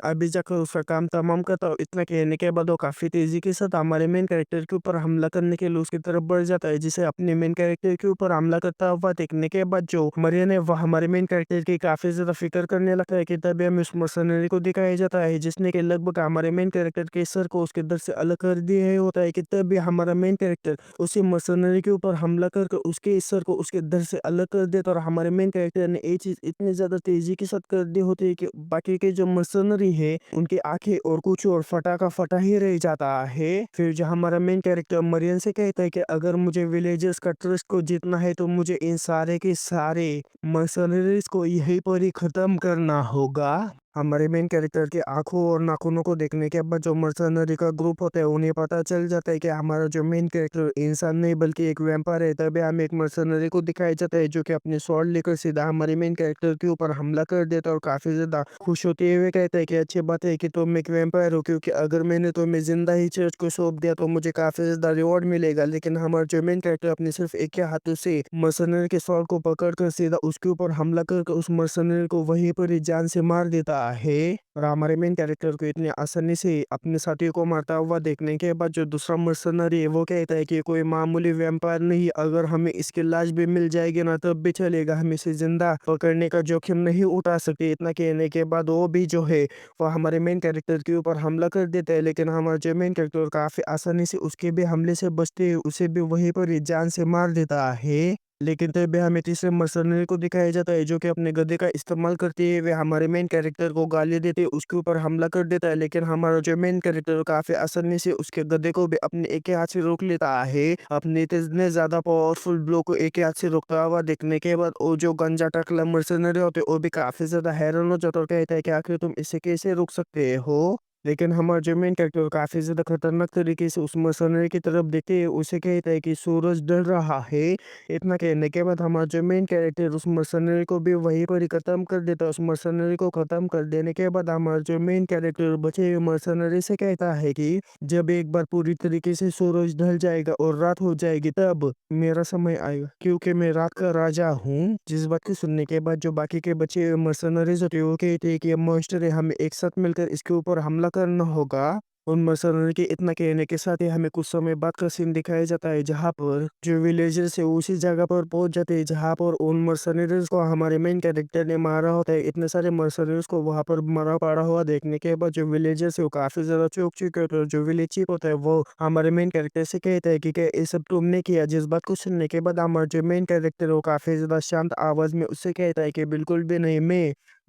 अभी जाकर उसका काम तमाम करता हूँ। इतना कहने के बाद वो काफी तेजी के साथ हमारे मेन कैरेक्टर के ऊपर हमला करने के लिए उसकी तरफ बढ़ जाता है, जिसे अपने मेन कैरेक्टर के ऊपर हमला करता हुआ देखने के बाद जो मरियन है वह हमारे मेन कैरेक्टर की काफी ज्यादा फिक्र करने लगता है। कि तभी हमें उस मर्सनरी को दिखाया जाता है जिसने के लगभग हमारे मेन कैरेक्टर के सर को उसके दर से अलग कर दिया होता है। कि तभी हमारा मेन कैरेक्टर उसी मर्सनरी के ऊपर हमला करके उसके सर को उसके दर से अलग कर देता और हमारे मेन कैरेक्टर ने ये चीज इतनी ज्यादा तेजी के साथ कर दी होती है कि बाकी के जो मर्सनरी है उनकी आंखें और कुछ और फटा का फटा ही रह जाता है। फिर जो हमारा मेन कैरेक्टर मरियन से कहता है कि अगर मुझे विलेजर्स का ट्रस्ट को जीतना है तो मुझे इन सारे के सारे मर्सनरीज को यहीं पर ही खत्म करना होगा। हमारे मेन कैरेक्टर के आंखों और नाखूनों को देखने के बाद जो मर्सनरी का ग्रुप होता है उन्हें पता चल जाता है कि हमारा जो मेन कैरेक्टर इंसान नहीं बल्कि एक वैम्पायर है। तभी हमें एक मर्सनरी को दिखाया जाता है जो कि अपने स्वॉर्ड लेकर सीधा हमारे मेन कैरेक्टर के ऊपर हमला कर देता है और काफी ज्यादा खुश होते हुए कहता है कि अच्छी बात है कि तुम एक वैम्पायर हो, क्योंकि अगर मैंने तुम्हें जिंदा ही चर्च को सौंप दिया तो मुझे काफी ज्यादा रिवॉर्ड मिलेगा। लेकिन हमारा जो मेन कैरेक्टर अपने सिर्फ एक ही हाथों से मर्सनरी के स्वॉर्ड को पकड़ कर सीधा उसके ऊपर हमला करके उस मर्सनरी को वहीं पर ही जान से मार देता है। और हमारे मेन कैरेक्टर को इतनी आसानी से अपने साथियों को मारता हुआ देखने के बाद जो दूसरा मर्सनरी है वो कहता है कि कोई मामूली वैम्पायर नहीं, अगर हमें इसकी लाश भी मिल जाएगी ना तब भी चलेगा, हम इसे जिंदा पकड़ने का जोखिम नहीं उठा सकते। इतना कहने के बाद वो भी जो है वो हमारे मेन कैरेक्टर के ऊपर हमला कर देता है, लेकिन हमारा जो मेन कैरेक्टर काफी आसानी से उसके भी हमले से बचते हुए उसे भी वहीं पर ही जान से मार देता है। लेकिन तभी हमें तीसरे मर्सनरी को दिखाया जाता है जो कि अपने गधे का इस्तेमाल करती है। वे हमारे मेन कैरेक्टर को गाली देते हैं, उसके ऊपर हमला कर देता है, लेकिन हमारा जो मेन कैरेक्टर काफ़ी आसानी से उसके गधे को भी अपने एक ही हाथ से रोक लेता है। अपने इतने ज़्यादा पावरफुल ब्लो को एक ही हाथ से रोकता हुआ देखने के बाद वो जो गंजा टकला मर्सनरी होते हैं वो भी काफ़ी ज़्यादा हैरान हो जाता है और कहता है कि आखिर तुम इसे कैसे रोक सकते हो। लेकिन हमारा जो मेन कैरेक्टर काफ़ी ज़्यादा खतरनाक तरीके से उस मर्सनरी की तरफ देखते हैं, उसे कहता है कि सूरज ढल रहा है। इतना कहने के बाद हमारा जो मेन कैरेक्टर उस मर्सनरी को भी वहीं पर ही खत्म कर देता है। उस मर्सनरी को खत्म कर देने के बाद हमारा जो मेन कैरेक्टर बचे हुए मर्सनरी से कहता है कि जब एक बार पूरी तरीके से सूरज ढल जाएगा और रात हो जाएगी तब मेरा समय आएगा, क्योंकि मैं रात का राजा हूँ। जिस बात को सुनने के बाद जो बाकी के बचे हुए मर्सनरीज होते हैं वो कहते हैं कि ये मॉन्स्टर है, हमें एक साथ मिलकर इसके ऊपर हमला करना होगा। उन मर्सनरी के इतना कहने के साथ ही हमें कुछ समय बाद का सीन दिखाया जाता है जहाँ पर जो विलेजर्स है उसी जगह पर पहुंच जाते हैं जहाँ पर उन मर्सनरीज को हमारे मेन कैरेक्टर ने मारा होता है। इतने सारे मर्सनरीज को वहां पर मरा पड़ा हुआ देखने के बाद जो विलेजर्स है वो काफी ज्यादा चौंक चुके होते हैं। जो विलेज चीफ होता है वो हमारे मेन कैरेक्टर से कहता है कि क्या ये सब तुमने किया। जिस बात को सुनने के बाद हमारा जो मेन कैरेक्टर है वो काफी ज्यादा शांत आवाज में उससे कहता है कि बिल्कुल भी नहीं,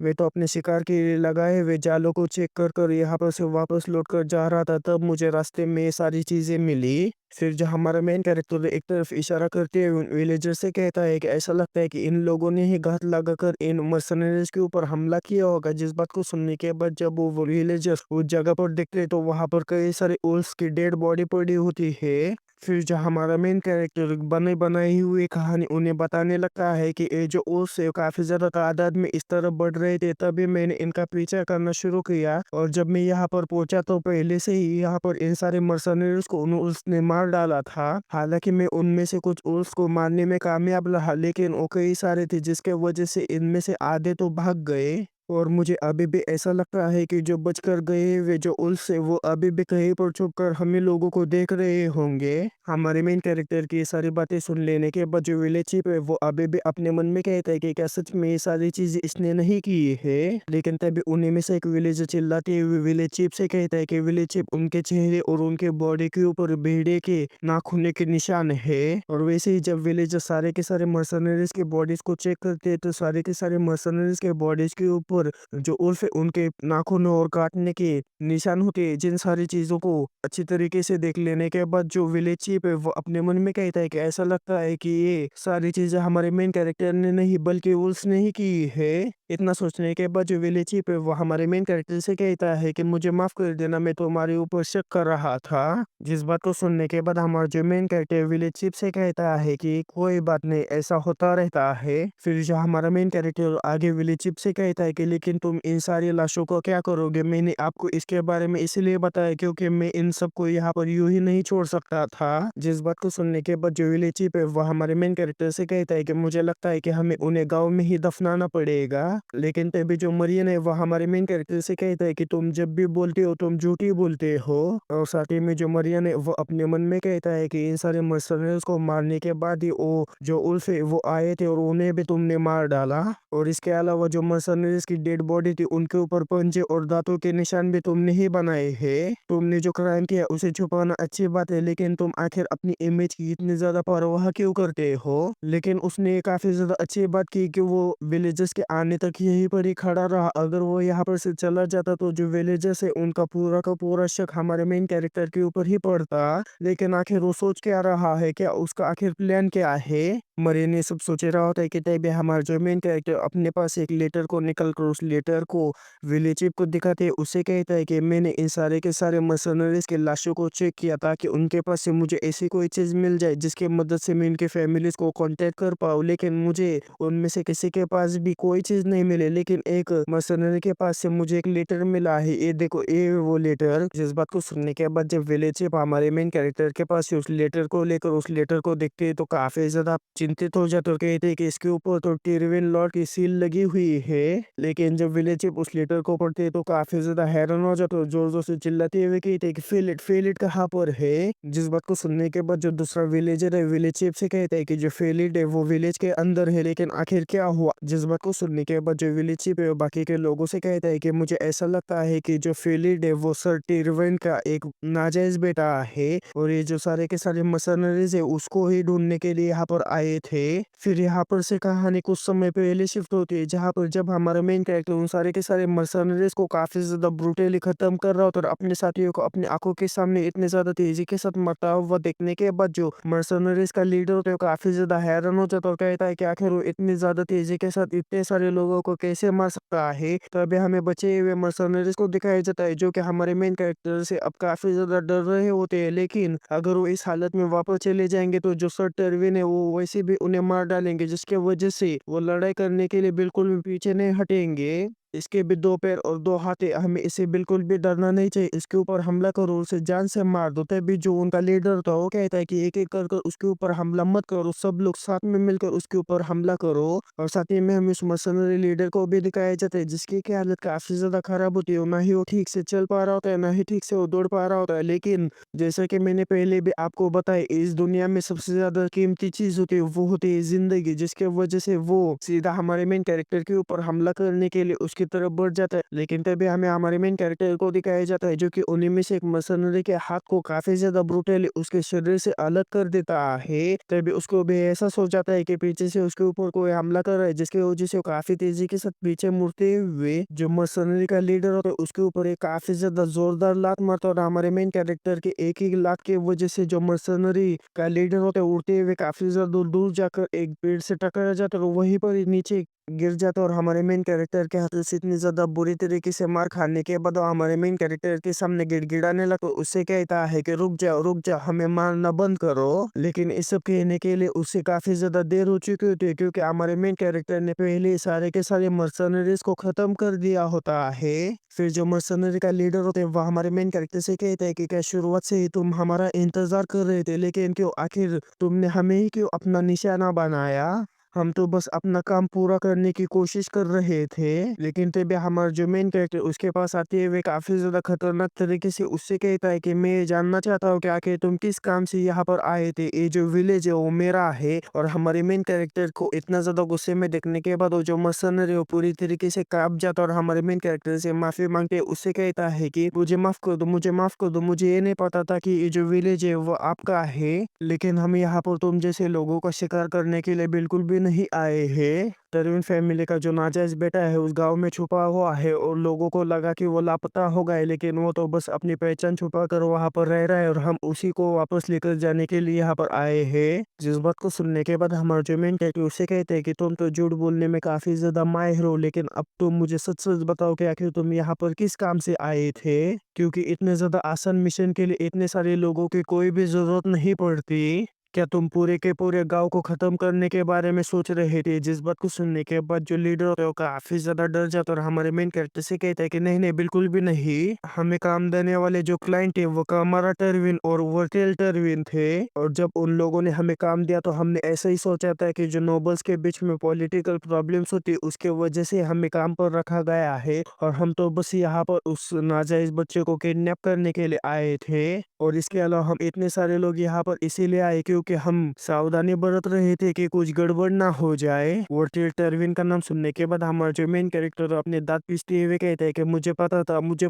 मैं तो अपने शिकार के लिए लगाए हुए जालों को चेक कर कर यहाँ पर से वापस लौट कर जा रहा था, तब मुझे रास्ते में ये सारी चीजें मिली। फिर जो हमारा मेन कैरेक्टर एक तरफ इशारा करते हुए विलेजर से कहता है कि ऐसा लगता है कि इन लोगों ने ही घात लगाकर इन मर्सनरीज के ऊपर हमला किया होगा। जिस बात को सुनने के बाद जब वो विलेजर्स उस जगह पर देखते हैं तो वहां पर कई सारे उल्स की डेड बॉडी पड़ी होती है। फिर जो हमारा मेन कैरेक्टर बने बनाई हुई कहानी उन्हें बताने लगता है कि ये जो उल्स है काफी ज्यादा तादाद में इस तरफ बढ़ रहे थे, तभी मैंने इनका पीछा करना शुरू किया और जब मैं यहाँ पर पहुंचा तो पहले से ही यहाँ पर इन सारे मर्सनरीज को उन उल्स ने मार डाला था। हालांकि मैं उनमें से कुछ उल्स को मारने में कामयाब रहा, लेकिन वो कई सारे थे जिसके वजह से इनमें से आधे तो भाग गए। और मुझे अभी भी ऐसा लगता है कि जो बचकर गए वे जो उल्स है वो अभी भी कहीं पर छुपकर हमें लोगों को देख रहे होंगे। हमारे मेन कैरेक्टर की ये सारी बातें सुन लेने के बाद जो विलेज चीफ है वो अभी भी अपने मन में कहता है कि क्या सच में ये सारी चीजें इसने नहीं की है। लेकिन तभी उन्हीं में से एक विलेजर चिल्लाते हुए विलेज चीफ से कहता है कि विलेज चीफ उनके चेहरे और उनके बॉडी के ऊपर भेड़िए के नाखून के निशान है। और वैसे ही जब विलेजर सारे के सारे मर्सनरीज के बॉडीज को चेक करते हैं तो सारे के सारे मर्सनरीज के बॉडीज के ऊपर जो उल्फ है उनके नाखूनों और काटने के निशान होते हैं। जिन सारी चीजों को अच्छी तरीके से देख लेने के बाद जो विलेज चीफ है वो अपने मन में कहता है कि ऐसा लगता है कि ये सारी चीजें हमारे मेन कैरेक्टर ने नहीं बल्कि उल्स ने ही की है। इतना सोचने के बाद जो विलेज चीफ है वो हमारे मेन कैरेक्टर से कहता है कि मुझे माफ कर देना, मैं तुम्हारे ऊपर शक कर रहा था। जिस बात को सुनने के बाद हमारा जो मेन कैरेक्टर विलेज चीफ से कहता है कि कोई बात नहीं, ऐसा होता रहता है। फिर जो हमारा मेन कैरेक्टर आगे विलेज चीफ से कहता है कि लेकिन तुम इन सारी लाशों को क्या करोगे। मैंने आपको इसके बारे में इसलिए बताया क्योंकि मैं इन सबको यहाँ पर यूं ही नहीं छोड़ सकता था। जिस बात को सुनने के बाद जो विलेज चीफ है वो हमारे मेन कैरेक्टर से कहता है कि मुझे लगता है कि हमें उन्हें गाँव में ही दफनाना पड़ेगा। लेकिन तभी जो मरियन है वो हमारे मेन कैरेक्टर से कहता है कि तुम जब भी बोलते हो तुम झूठी बोलते हो। और साथ ही में जो मरियन है वो अपने मन में कहता है कि इन सारे मर्सनरीज को मारने के बाद ही वो जो उल्फ है वो आए थे और उन्हें भी तुमने मार डाला। और इसके अलावा जो मर्सनरीज की डेड बॉडी थी उनके ऊपर पंजे और दांतों के निशान भी तुमने ही बनाए हैं। तुमने जो क्राइम किया उसे छुपाना अच्छी बात है, लेकिन तुम आखिर अपनी इमेज की इतनी ज्यादा परवाह क्यों करते हो। लेकिन उसने काफी ज्यादा अच्छी बात की कि वो विलेजर्स के आने तक यहीं पर ही खड़ा रहा। अगर वो यहाँ पर से चला जाता तो जो विलेजर्स है उनका पूरा का पूरा शक हमारे मेन कैरेक्टर के ऊपर ही पड़ता। लेकिन आखिर वो सोच क्या रहा है, क्या उसका आखिर प्लान क्या है। मरियन ये सब सोच रहा होता है कि तभी हमारा जो मेन कैरेक्टर अपने पास एक लेटर को निकल कर उस लेटर को विलेज चीफ को दिखाते हैं। उसे कहता है कि मैंने इन सारे के सारे मर्सनरीज के लाशों को चेक किया ताकि उनके पास से मुझे ऐसी कोई चीज मिल जाए जिसकी मदद से मैं इनके फैमिलीज को कांटेक्ट कर पाऊँ। लेकिन मुझे उनमें से किसी के पास भी कोई चीज नहीं मिली, लेकिन एक मर्सनरी के पास से मुझे एक लेटर मिला है, ये देखो ये वो लेटर। जिस बात को सुनने के बाद जब विलेज चीफ हमारे मेन कैरेक्टर के पास से उस लेटर को लेकर उस लेटर को देखते हैं तो काफी ज्यादा चिंतित हो जाते और कहते हैं कि इसके ऊपर तो टिरविन लॉर्ड की सील लगी हुई है। लेकिन जब विलेज चीफ उस लेटर को पढ़ते हैं तो काफी ज्यादा हैरान हो जाते और जोर जोर से चिल्लाते हुए कहते हैं कि फेलिट कहाँ पर है। जिस बात को सुनने के बाद जो दूसरा विलेजर है विलेज चीफ से कहता है कि जो फेलिट है वो विलेज के अंदर है, लेकिन आखिर क्या हुआ। जिस बात को सुनने के बाद जो विलेज चीफ है वो बाकी के लोगों से कहता है कि मुझे ऐसा लगता है कि जो फेलिट है वो सर टिरविन का एक नाजायज बेटा है और ये जो सारे के सारे मर्सनरीज है उसको ही ढूंढने के लिए यहाँ पर आए रहे थे। फिर यहाँ पर से कहानी कुछ समय पहले शिफ्ट होती है, जहाँ पर जब हमारा मेन कैरेक्टर उन सारे के सारे मर्सनरीज को काफी ज्यादा ब्रूटली खत्म कर रहा होता है और अपने साथियों को अपनी आंखों के सामने इतने ज्यादा तेजी के साथ मरता हुआ देखने के बाद जो मर्सनरीज का लीडर होता है वो काफी ज्यादा हैरान हो जाता है और कहता है कि आखिर वो इतनी ज्यादा तेजी के साथ इतने सारे लोगों को कैसे मार सकता है। तभी हमें बचे हुए मर्सनरीज को दिखाया जाता है जो कि हमारे मेन कैरेक्टर से अब काफी ज्यादा डर रहे होते हैं, लेकिन अगर वो इस हालत में वापस चले जाएंगे तो जो सर टर्विन है वो वैसे भी उन्हें मार डालेंगे, जिसके वजह से वो लड़ाई करने के लिए बिल्कुल भी पीछे नहीं हटेंगे। इसके भी दो पैर और दो हाथ है, हमें इसे बिल्कुल भी डरना नहीं चाहिए। इसके ऊपर हमला करो, उसे जान से मार दो। तभी जो उनका लीडर था वो कहता है कि एक एक कर कर उसके ऊपर हमला मत करो, सब लोग साथ में मिलकर उसके ऊपर हमला करो। और साथ ही में हमें उस मर्सनरी लीडर को भी दिखाया जाता है जिसकी की हालत काफी ज्यादा खराब होती है। ना ही वो ठीक से चल पा रहा होता है, ना ही ठीक से वो दौड़ पा रहा होता है। लेकिन जैसा कि मैंने पहले भी आपको बताया, इस दुनिया में सबसे ज्यादा कीमती चीज होती है वो होती है जिंदगी, जिसके वजह से वो सीधा हमारे मेन कैरेक्टर के ऊपर हमला करने के लिए उसकी तरफ बढ़ जाता है। लेकिन तभी हमें हमारे मेन कैरेक्टर को दिखाया जाता है जो कि उन्हीं में से एक मर्सनरी के हाथ को काफी ज्यादा ब्रूटली उसके शरीर से अलग कर देता है। तभी उसको भी एहसास हो जाता है कि पीछे से उसके ऊपर कोई हमला कर रहा है, जिसकी वजह से वो काफी तेजी के साथ पीछे मुड़ते हुए जो मर्सनरी का लीडर होता है उसके ऊपर एक काफी ज्यादा जोरदार लात मारता है। और हमारे मेन कैरेक्टर के एक ही लात की वजह से जो मर्सनरी का लीडर होता है उड़ते हुए काफी ज्यादा दूर दूर जाकर एक पेड़ से टकरा जाता है और वहीं पर ही नीचे गिर जाता है। और हमारे मेन कैरेक्टर के हाथ से इतनी ज्यादा बुरी तरीके से मार खाने के बाद वो हमारे मेन कैरेक्टर के सामने गिड़गिड़ाने लगा, तो उससे कहता है कि रुक जाओ हमें मारना बंद करो। लेकिन इस सब कहने के लिए उससे काफी ज्यादा देर हो चुकी होती है, क्योंकि हमारे मेन कैरेक्टर ने पहले ही सारे के सारे मर्सनरीज को खत्म कर दिया होता है। फिर जो मर्सनरी का लीडर होते हैं वह हमारे मेन कैरेक्टर से कहता है कि क्या शुरुआत से ही तुम हमारा इंतजार कर रहे थे, लेकिन क्यों आखिर तुमने हमें ही क्यों अपना निशाना बनाया। हम तो बस अपना काम पूरा करने की कोशिश कर रहे थे। लेकिन तभी हमारा जो मेन कैरेक्टर उसके पास आते हुए काफी ज्यादा खतरनाक तरीके से उससे कहता है कि मैं ये जानना चाहता हूँ कि आखिर तुम किस काम से यहाँ पर आए थे, ये जो विलेज है वो मेरा है। और हमारे मेन कैरेक्टर को इतना ज्यादा गुस्से में देखने के बाद वो जो मर्सनरी है वो पूरी तरीके से कांप जाता है और हमारे मेन कैरेक्टर से माफी मांगते उससे कहता है कि मुझे माफ कर दो, मुझे माफ कर दो, मुझे ये नहीं पता था कि ये जो विलेज है वो आपका है। लेकिन हम यहाँ पर तुम जैसे लोगों का शिकार करने के लिए बिल्कुल भी नहीं आए हैं। टर्विन फैमिली का जो नाजायज बेटा है उस गांव में छुपा हुआ है और लोगों को लगा कि वो लापता हो गए, लेकिन वो तो बस अपनी पहचान छुपा कर वहां पर रह रहा है और हम उसी को वापस लेकर जाने के लिए यहाँ पर आए हैं। जिस बात को सुनने के बाद हमारे जो मेन कैरेक्टर उससे कहते हैं कि तुम तो झूठ बोलने में काफी ज्यादा माहिर हो, लेकिन अब तुम मुझे सच सच बताओ कि आखिर तुम यहाँ पर किस काम से आए थे, क्योंकि इतने ज्यादा आसान मिशन के लिए इतने सारे लोगों की कोई भी जरूरत नहीं पड़ती। क्या तुम पूरे के पूरे गांव को खत्म करने के बारे में सोच रहे थे। जिस बात को सुनने के बाद जो लीडर होता है वो काफी ज्यादा डर जाता है और हमारे मेन कैरेक्टर से कहता है कि नहीं नहीं बिल्कुल भी नहीं, हमें काम देने वाले जो क्लाइंट है वो कामारा टर्विन और वर्टेल टर्विन थे। और जब उन लोगों ने हमें काम दिया तो हमने ऐसा ही सोचा था कि जो नोबल्स के बीच में पॉलिटिकल प्रॉब्लम्स होती है उसके वजह से हमें काम पर रखा गया है और हम तो बस यहाँ पर उस नाजायज बच्चे को किडनैप करने के लिए आए थे। और इसके अलावा हम इतने सारे लोग यहाँ पर इसीलिए आए क्योंकि हम सावधानी बरत रहे थे कि कुछ गड़बड़ ना हो जाए। वर्टेल टर्विन का नाम सुनने के बाद हमारा जो मेन कैरेक्टर अपने दांत पीसते हुए कहते हैं कि मुझे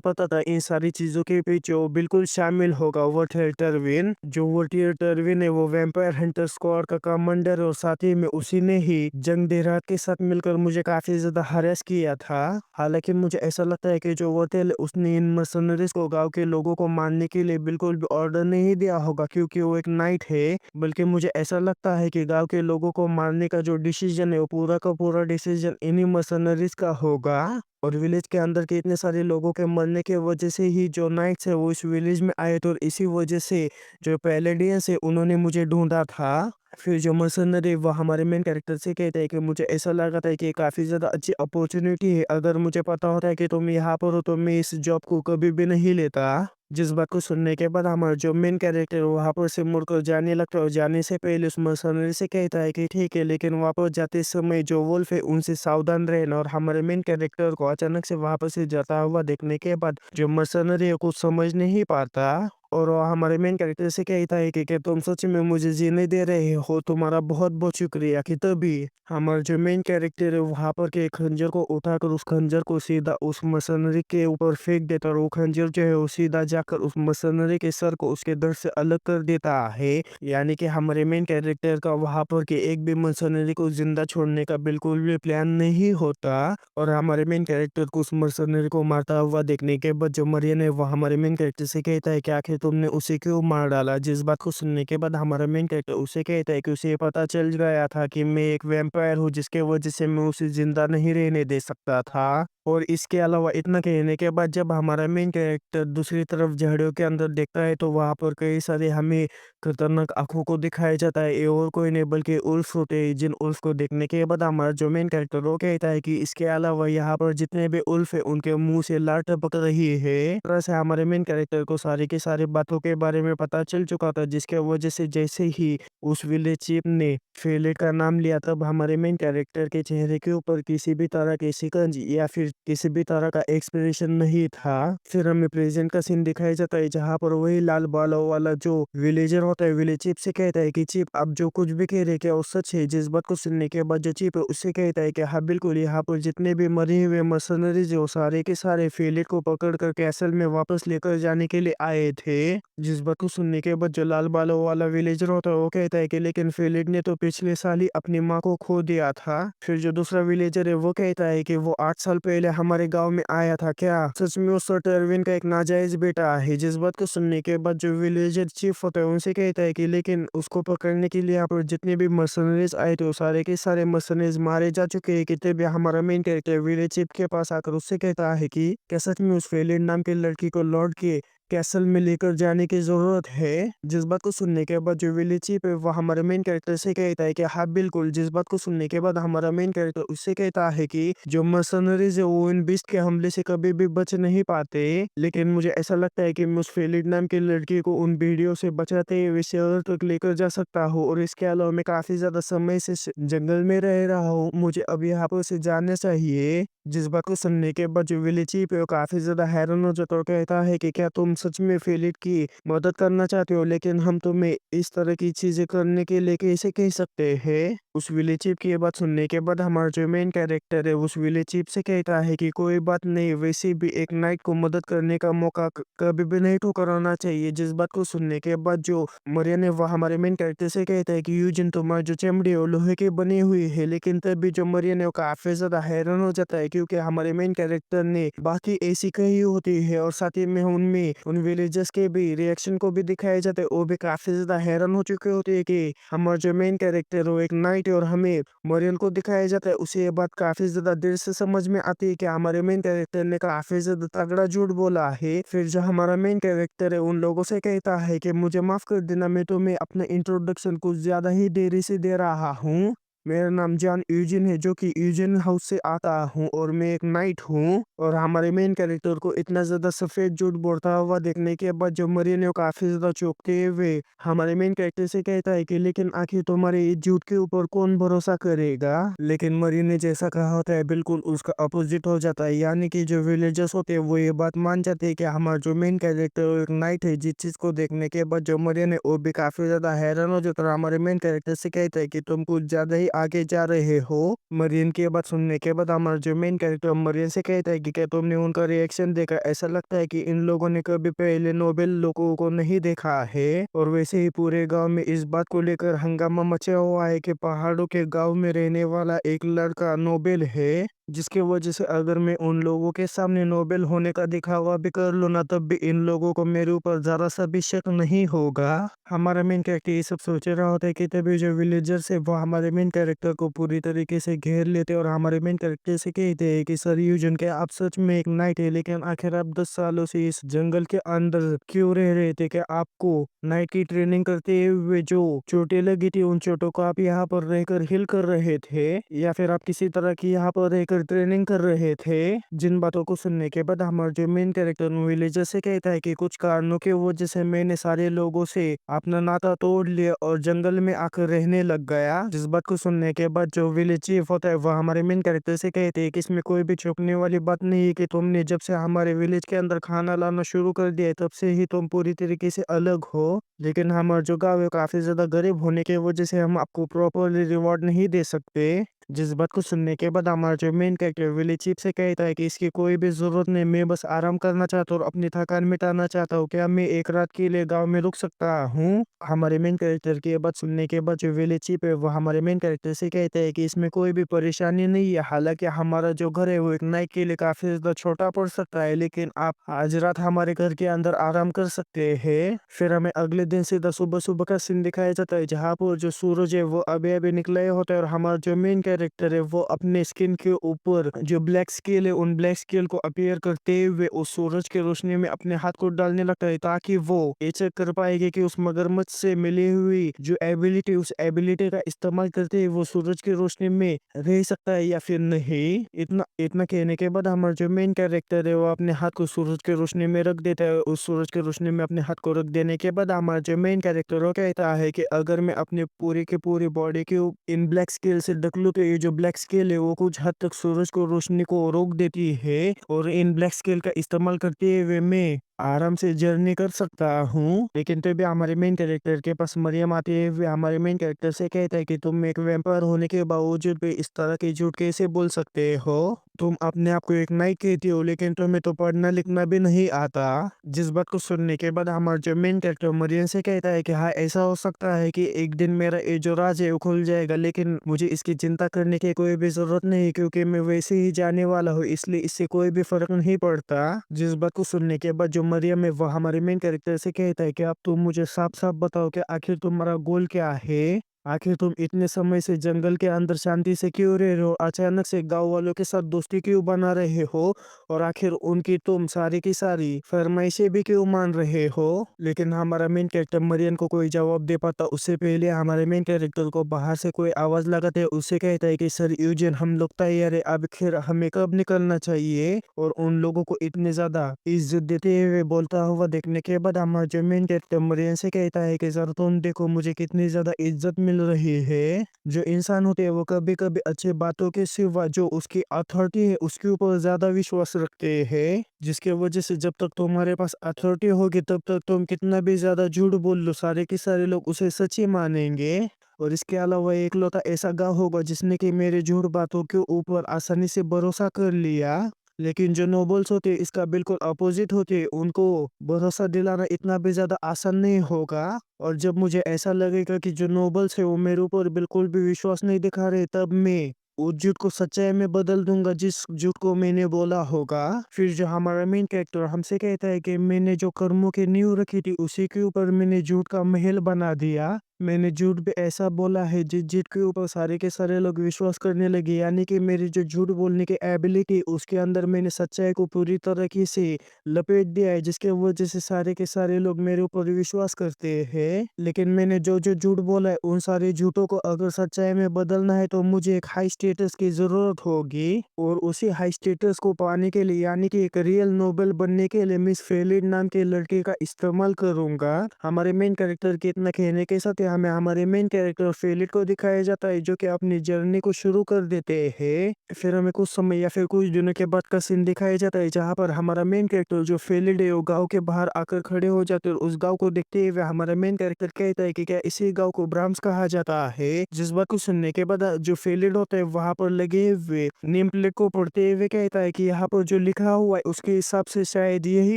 पता था इन सारी चीजों के पीछे वो बिल्कुल शामिल होगा वर्टेल टर्विन। जो वर्टेल टर्विन है वो वैम्पायर हंटर स्क्वाड का कमांडर है और साथ ही में उसी ने ही जंग देरात के साथ मिलकर मुझे काफी ज्यादा हरास किया था। हालांकि मुझे ऐसा लगता है कि जो वर्टेल उसने इन मर्सनरीज को गांव के लोगों को मारने के लिए बिल्कुल भी ऑर्डर नहीं दिया होगा, क्योंकि वो एक नाइट है। बल्कि मुझे ऐसा लगता है कि गांव के लोगों को मारने का जो डिसीजन है वो पूरा का पूरा डिसीजन इन्हीं मर्सनरीज का होगा। और विलेज के अंदर के इतने सारे लोगों के मरने के वजह से ही जो नाइट्स है वो इस विलेज में आए थे और इसी वजह से जो पैलेडियंस है उन्होंने मुझे ढूंढा था। फिर जो मर्सनरी वो हमारे मेन कैरेक्टर से कहते हैं कि मुझे ऐसा लगा था कि ये काफी ज्यादा अच्छी अपॉर्चुनिटी है, अगर मुझे पता होता है कि तुम यहाँ पर हो तो मैं इस जॉब को कभी भी नहीं लेता। जिस बात को सुनने के बाद हमारा जो मेन कैरेक्टर वहां पर से मुड़कर जाने लगता है और जाने से पहले उस मर्सनरी से कहता है कि ठीक है, लेकिन वापस जाते समय जो वुल्फ है उनसे सावधान रहना। और हमारे मेन कैरेक्टर को अचानक से वहां पर से जाता हुआ देखने के बाद जो मर्सनरी है कुछ समझ नहीं पाता और हमारे मेन कैरेक्टर से कहता है कि तुम सच में मुझे जीने दे रहे हो, तुम्हारा बहुत बहुत शुक्रिया। कि तभी हमारा जो मेन कैरेक्टर है वहां पर के खंजर को उठाकर उस खंजर को सीधा उस मशीनरी के ऊपर फेंक देता है, और वो खंजर जो है वो सीधा जाकर उस मशीनरी के सर को उसके दर से अलग कर देता है। यानी कि हमारे मेन कैरेक्टर का वहां पर के एक भी मशीनरी को जिंदा छोड़ने का बिल्कुल भी प्लान नहीं होता। और हमारे मेन कैरेक्टर को उस मर्सनरी को मारता हुआ देखने के बाद जो मरियन है वो हमारे मेन कैरेक्टर से कहता है कि आखिर तुमने उसे क्यों मार डाला। जिस बात को सुनने के बाद हमारा मेन कैरेक्टर उसे कहता है कि उसे ये पता चल गया था कि मैं एक वैम्पायर हूँ, जिसके वजह से मैं उसे जिंदा नहीं रहने दे सकता था। और इसके अलावा इतना कहने के बाद जब हमारा मेन कैरेक्टर दूसरी तरफ झाड़ियों के अंदर देखता है तो वहां पर कई सारे हमें खतरनाक आंखों को दिखाया जाता है। ये और कोई नहीं बल्कि उल्फ होते हैं, जिन उल्फ को देखने के बाद हमारा जो मेन कैरेक्टर वो कहता है कि इसके अलावा यहाँ पर जितने भी उल्फ है उनके मुंह से लार टपक रही है। इस तरह से हमारे मेन कैरेक्टर को सारी की सारी बातों के बारे में पता चल चुका था, जिसके वजह से जैसे ही उस विलेज चीफ ने फेलिट का नाम लिया तब हमारे मेन कैरेक्टर के चेहरे के ऊपर किसी भी तरह की शिकंज या फिर किसी भी तरह का एक्सप्रेशन नहीं था। फिर हमें प्रेजेंट का सीन दिखाया जाता है जहाँ पर वही लाल बालों वाला जो विलेजर होता है विलेज चीफ से कहता है कि चीफ आप जो कुछ भी कह रहे क्या वो सच है। जिस बात को सुनने के बाद जो चीफ है उससे कहता है कि हाँ बिल्कुल, यहाँ पर जितने भी मरे हुए मर्सनरीज है वो सारे के सारे फेलिट को पकड़ कर कैसल में वापस लेकर जाने के लिए आए थे। जिस बात को सुनने के बाद जो लाल बालों वाला विलेजर होता है वो कहता है कि लेकिन फेलिट ने तो पिछले साल ही अपनी माँ को खो दिया था। फिर जो दूसरा विलेजर है वो कहता है कि वो 8 साल पहले हमारे गांव में आया था, क्या सच में उस सर टर्विन का एक नाजायज बेटा है। जिस बात को सुनने के बाद जो विलेजर चीफ होता है उनसे कहता है कि लेकिन उसको पकड़ने के लिए यहाँ पर जितने भी मर्सनरीज आए थे वो सारे के सारे मर्सनरीज मारे जा चुके हैं। कि तभी हमारा मेन कैरेक्टर विलेज चीफ के पास आकर उससे कहता है कि क्या सच में उस फेलिट नाम की लड़की को लौट के कैसल में लेकर जाने की जरूरत है। जिस बात को सुनने के बाद जो विलेज चीफ है वो हमारे मेन कैरेक्टर से कहता है कि हाँ बिल्कुल। जिस बात को सुनने के बाद हमारा मेन कैरेक्टर उससे कहता है कि जो मर्सनरीज है वो इन बीस्ट के हमले से कभी भी बच नहीं पाते, लेकिन मुझे ऐसा लगता है कि मैं उस फेलिड नाम की लड़की को उन भीड़ियों से बचाते हुए शहर तक लेकर जा सकता हूँ। और इसके अलावा मैं काफी ज्यादा समय से जंगल में रह रहा हूँ, मुझे अब यहाँ पर से जाना चाहिए। जिस बात को सुनने के बाद जो विलेज चीफ है वो काफी ज्यादा हैरान हो जाता है और कहता है कि क्या तुम सच में फेलिट की मदद करना चाहते हो, लेकिन हम तुम्हें इस तरह की चीजें करने के लिए कैसे कह सकते हैं। उस विलेज चीफ की ये बात सुनने के बाद हमारा जो मेन कैरेक्टर है उस विलेज चीफ से कहता है कि कोई बात नहीं, वैसे भी एक नाइट को मदद करने का मौका कभी भी नहीं ठुकराना चाहिए। जिस बात को सुनने के बाद जो मरियन है वह हमारे मेन कैरेक्टर से कहता है कि यूजिन तुम्हारी जो चमड़ी है वो लोहे की बनी हुई है। लेकिन तभी जो मरियन है वो काफी ज्यादा हैरान हो जाता है क्योंकि हमारे मेन कैरेक्टर ने बाकी ऐसी कही होती है और साथ ही में उनमें उन विलेजर्स के भी रिएक्शन को भी दिखाया जाता है। वो भी काफी ज्यादा हैरान हो चुके होते हैं कि हमारा जो मेन कैरेक्टर वो एक नाइट है और हमें मरियन को दिखाया जाता है। उसे ये बात काफी ज्यादा देर से समझ में आती है कि हमारे मेन कैरेक्टर ने काफी ज्यादा तगड़ा झूठ बोला है। फिर जो हमारा मेन कैरेक्टर है उन लोगों से कहता है कि मुझे माफ कर देना, मैं तुम्हें अपना इंट्रोडक्शन कुछ ज्यादा ही देरी से दे रहा हूँ। मेरा नाम जॉन यूजिन है जो कि यूजिन हाउस से आता हूँ और मैं एक नाइट हूँ। और हमारे मेन कैरेक्टर को इतना ज्यादा सफेद झूठ बोलता हुआ देखने के बाद जो मरियन है वो काफी ज्यादा चौंकते हुए हमारे मेन कैरेक्टर से कहता है कि लेकिन आखिर तुम्हारे इस झूठ के ऊपर कौन भरोसा करेगा। लेकिन मरियन ने जैसा कहा होता है बिल्कुल उसका अपोजिट हो जाता है, यानी कि जो विलेजर्स होते हैं वो ये बात मान जाते हैं कि हमारा जो मेन कैरेक्टर एक नाइट है। जिस चीज को देखने के बाद जो मरियन है वो भी काफी ज्यादा हैरान हो जाता है। हमारे मेन कैरेक्टर से कहता है कि तुम कुछ ज्यादा ही आगे जा रहे हो। मरियन की बात सुनने के बाद हमारा जो मेन कैरेक्टर मरियन से कहता है कि क्या तुमने उनका रिएक्शन देखा, ऐसा लगता है कि इन लोगों ने कभी पहले नोबेल लोगों को नहीं देखा है। और वैसे ही पूरे गांव में इस बात को लेकर हंगामा मचा हुआ है कि पहाड़ों के गांव में रहने वाला एक लड़का नोबेल है, जिसकी वजह से अगर मैं उन लोगों के सामने नोबेल होने का दिखावा भी कर लूँ ना तब भी इन लोगों को मेरे ऊपर जरा सा भी शक नहीं होगा। हमारा मेन कैरेक्टर ये सब सोच रहा होता है कि तभी जो विलेजर्स है वो हमारे मेन कैरेक्टर को पूरी तरीके से घेर लेते हैं और हमारे मेन कैरेक्टर से कहते हैं कि सर यूजन के आप सच में एक नाइट है, लेकिन आखिर आप 10 सालों से इस जंगल के अंदर क्यों रह रहे थे। कि आपको नाइट की ट्रेनिंग करते हुए जो चोटें लगी थी उन चोटों को आप यहाँ पर रहकर हील कर रहे थे, या फिर आप किसी तरह की यहाँ पर रहकर बैठकर ट्रेनिंग कर रहे थे। जिन बातों को सुनने के बाद हमारा जो मेन कैरेक्टर विलेजर से कहता है कि कुछ कारणों की वजह से मैंने सारे लोगों से अपना नाता तोड़ लिया और जंगल में आकर रहने लग गया। जिस बात को सुनने के बाद जो विलेज चीफ होता है वह हमारे मेन कैरेक्टर से कहते हैं कि इसमें कोई भी छुपने वाली बात नहीं है कि तुमने जब से हमारे विलेज के अंदर खाना लाना शुरू कर दिया है, तब से ही तुम पूरी तरीके से अलग हो। लेकिन हमारा जो गाँव है काफी ज्यादा गरीब होने की वजह से हम आपको प्रॉपरली रिवॉर्ड नहीं दे सकते। जिस बात को सुनने के बाद हमारा जो मेन कैरेक्टर विलेज चीफ से कहता है कि इसकी कोई भी जरूरत नहीं, मैं बस आराम करना चाहता हूँ और अपनी थकान मिटाना चाहता हूँ, क्या मैं एक रात के लिए गांव में रुक सकता हूँ। हमारे मेन कैरेक्टर की ये बात सुनने के बाद जो विलेज चीफ है वो हमारे मेन कैरेक्टर से कहता है कि इसमें कोई भी परेशानी नहीं है। हालांकि हमारा जो घर है वो एक नाइट के लिए काफी ज्यादा छोटा पड़ सकता है, लेकिन आप आज रात हमारे घर के अंदर आराम कर सकते हैं। फिर हमें अगले दिन सीधा सुबह सुबह का सीन दिखाया जाता है जहाँ पर जो सूरज है वो अभी अभी निकला ही होता है और हमारा जो मेन कैरेक्टर है वो अपने स्किन के ऊपर जो ब्लैक स्केल है उन ब्लैक स्केल को अपीयर करते हुए उस सूरज की रोशनी में अपने हाथ को डालने लगता है, ताकि वो ये चेक कर पाएगा कि उस मगरमच्छ से मिली हुई जो एबिलिटी उस एबिलिटी का इस्तेमाल करते हुए वो सूरज की रोशनी में रह सकता है या फिर नहीं। इतना इतना कहने के बाद हमारा जो मेन कैरेक्टर है वो अपने हाथ को सूरज की रोशनी में रख देता है। उस सूरज की रोशनी में अपने हाथ को रख देने के बाद हमारा जो मेन कैरेक्टर वो कहता है कि अगर मैं अपने पूरी के पूरी बॉडी के इन ब्लैक स्केल से ढक लूं तो ये जो ब्लैक स्केल है वो कुछ हद तक सूरज को रोशनी को रोक देती है और इन ब्लैक स्केल का इस्तेमाल करते हुए मैं आराम से जर्नी कर सकता हूँ। लेकिन तभी हमारे मेन कैरेक्टर के पास मरियम आती है। वे हमारे मेन कैरेक्टर से कहता है कि तुम एक वैम्पायर होने के बावजूद भी इस तरह की झूठ कैसे बोल सकते हो। तुम अपने आप को एक नाइट कहती हो लेकिन तुम्हें तो पढ़ना लिखना भी नहीं आता। जिस बात को सुनने के बाद हमारा जो मेन कैरेक्टर मरियम से कहता है कि हाँ, ऐसा हो सकता है कि एक दिन मेरा ये जो राज है वो खुल जाएगा, लेकिन मुझे इसकी चिंता करने की कोई भी जरूरत नहीं क्योंकि मैं वैसे ही जाने वाला हूँ, इसलिए इससे कोई भी फर्क नहीं पड़ता। जिस बात को सुनने के बाद जो मरियम है वह हमारे मेन कैरेक्टर से कहता है कि अब तुम मुझे साफ साफ बताओ कि आखिर तुम्हारा गोल क्या है। आखिर तुम इतने समय से जंगल के अंदर शांति से क्यों रह रहे हो, अचानक से गांव वालों के साथ दोस्ती क्यों बना रहे हो, और आखिर उनकी तुम सारी की सारी फरमाइशें भी क्यों मान रहे हो। लेकिन हमारा मेन कैरेक्टर मरियम को कोई जवाब दे पाता उससे पहले हमारे मेन कैरेक्टर को बाहर से कोई आवाज लगाते है। उससे कहता है कि सर यूजिन, हम लोग तैयार है, अब फिर हमें कब निकलना चाहिए। और उन लोगों को इतने ज्यादा इज्जत देते हुए बोलता हुआ देखने के बाद हमारा जो मेन कैरेक्टर मरियम से कहता है कि सर तुम देखो मुझे कितनी ज्यादा इज्जत मिल रही है। जो इंसान होते हैं वो कभी कभी अच्छी बातों के सिवा जो उसकी अथॉरिटी है उसके ऊपर ज्यादा विश्वास रखते हैं, जिसके वजह से जब तक तुम्हारे पास अथॉरिटी होगी तब तक तुम कितना भी ज्यादा झूठ बोल लो सारे के सारे लोग उसे सच ही मानेंगे। और इसके अलावा एक लौता ऐसा गाँव होगा जिसने कि मेरे झूठ बातों के ऊपर आसानी से भरोसा कर लिया। लेकिन जो नोबल्स होते हैं इसका बिल्कुल अपोजिट होते हैं, उनको भरोसा दिलाना इतना भी ज्यादा आसान नहीं होगा। और जब मुझे ऐसा लगेगा कि जो नोबल्स है वो मेरे ऊपर बिल्कुल भी विश्वास नहीं दिखा रहे, तब मैं उस झूठ को सच्चाई में बदल दूंगा जिस झूठ को मैंने बोला होगा। फिर जो हमारा मेन कैरेक्टर हमसे कहता है कि मैंने जो कर्मों की नींव रखी थी उसी के ऊपर मैंने झूठ का महल बना दिया। मैंने झूठ भी ऐसा बोला है जिस झूठ के ऊपर सारे के सारे लोग विश्वास करने लगे, यानी कि मेरी जो झूठ बोलने की एबिलिटी उसके अंदर मैंने सच्चाई को पूरी तरीके से लपेट दिया है, जिसके वजह से सारे के सारे लोग मेरे ऊपर विश्वास करते हैं। लेकिन मैंने जो जो झूठ बोला है उन सारे झूठों को अगर सच्चाई में बदलना है तो मुझे एक हाई स्टेटस की जरूरत होगी, और उसी हाई स्टेटस को पाने के लिए यानी कि एक रियल नोबल बनने के लिए मिस फेलिड नाम के लड़के का इस्तेमाल करूंगा। हमारे मेन कैरेक्टर के इतना कहने के साथ हमें हमारे मेन कैरेक्टर फेलिड को दिखाया जाता है जो कि अपनी जर्नी को शुरू कर देते हैं। फिर हमें कुछ समय या फिर कुछ दिनों के बाद का सीन दिखाया जाता है जहाँ पर हमारा मेन कैरेक्टर जो फेलिड है वो गाँव के बाहर आकर खड़े हो जाते हैं। उस गाँव को देखते हुए हमारा मेन कैरेक्टर कहता है कि क्या इसी गाँव को ब्राह्म्स कहा जाता है। जिस बात को सुनने के बाद जो फेलिड होता है वहां पर लगे हुए नेम प्लेट को पढ़ते हुए कहता है कि यहाँ पर जो लिखा हुआ है उसके हिसाब से शायद यही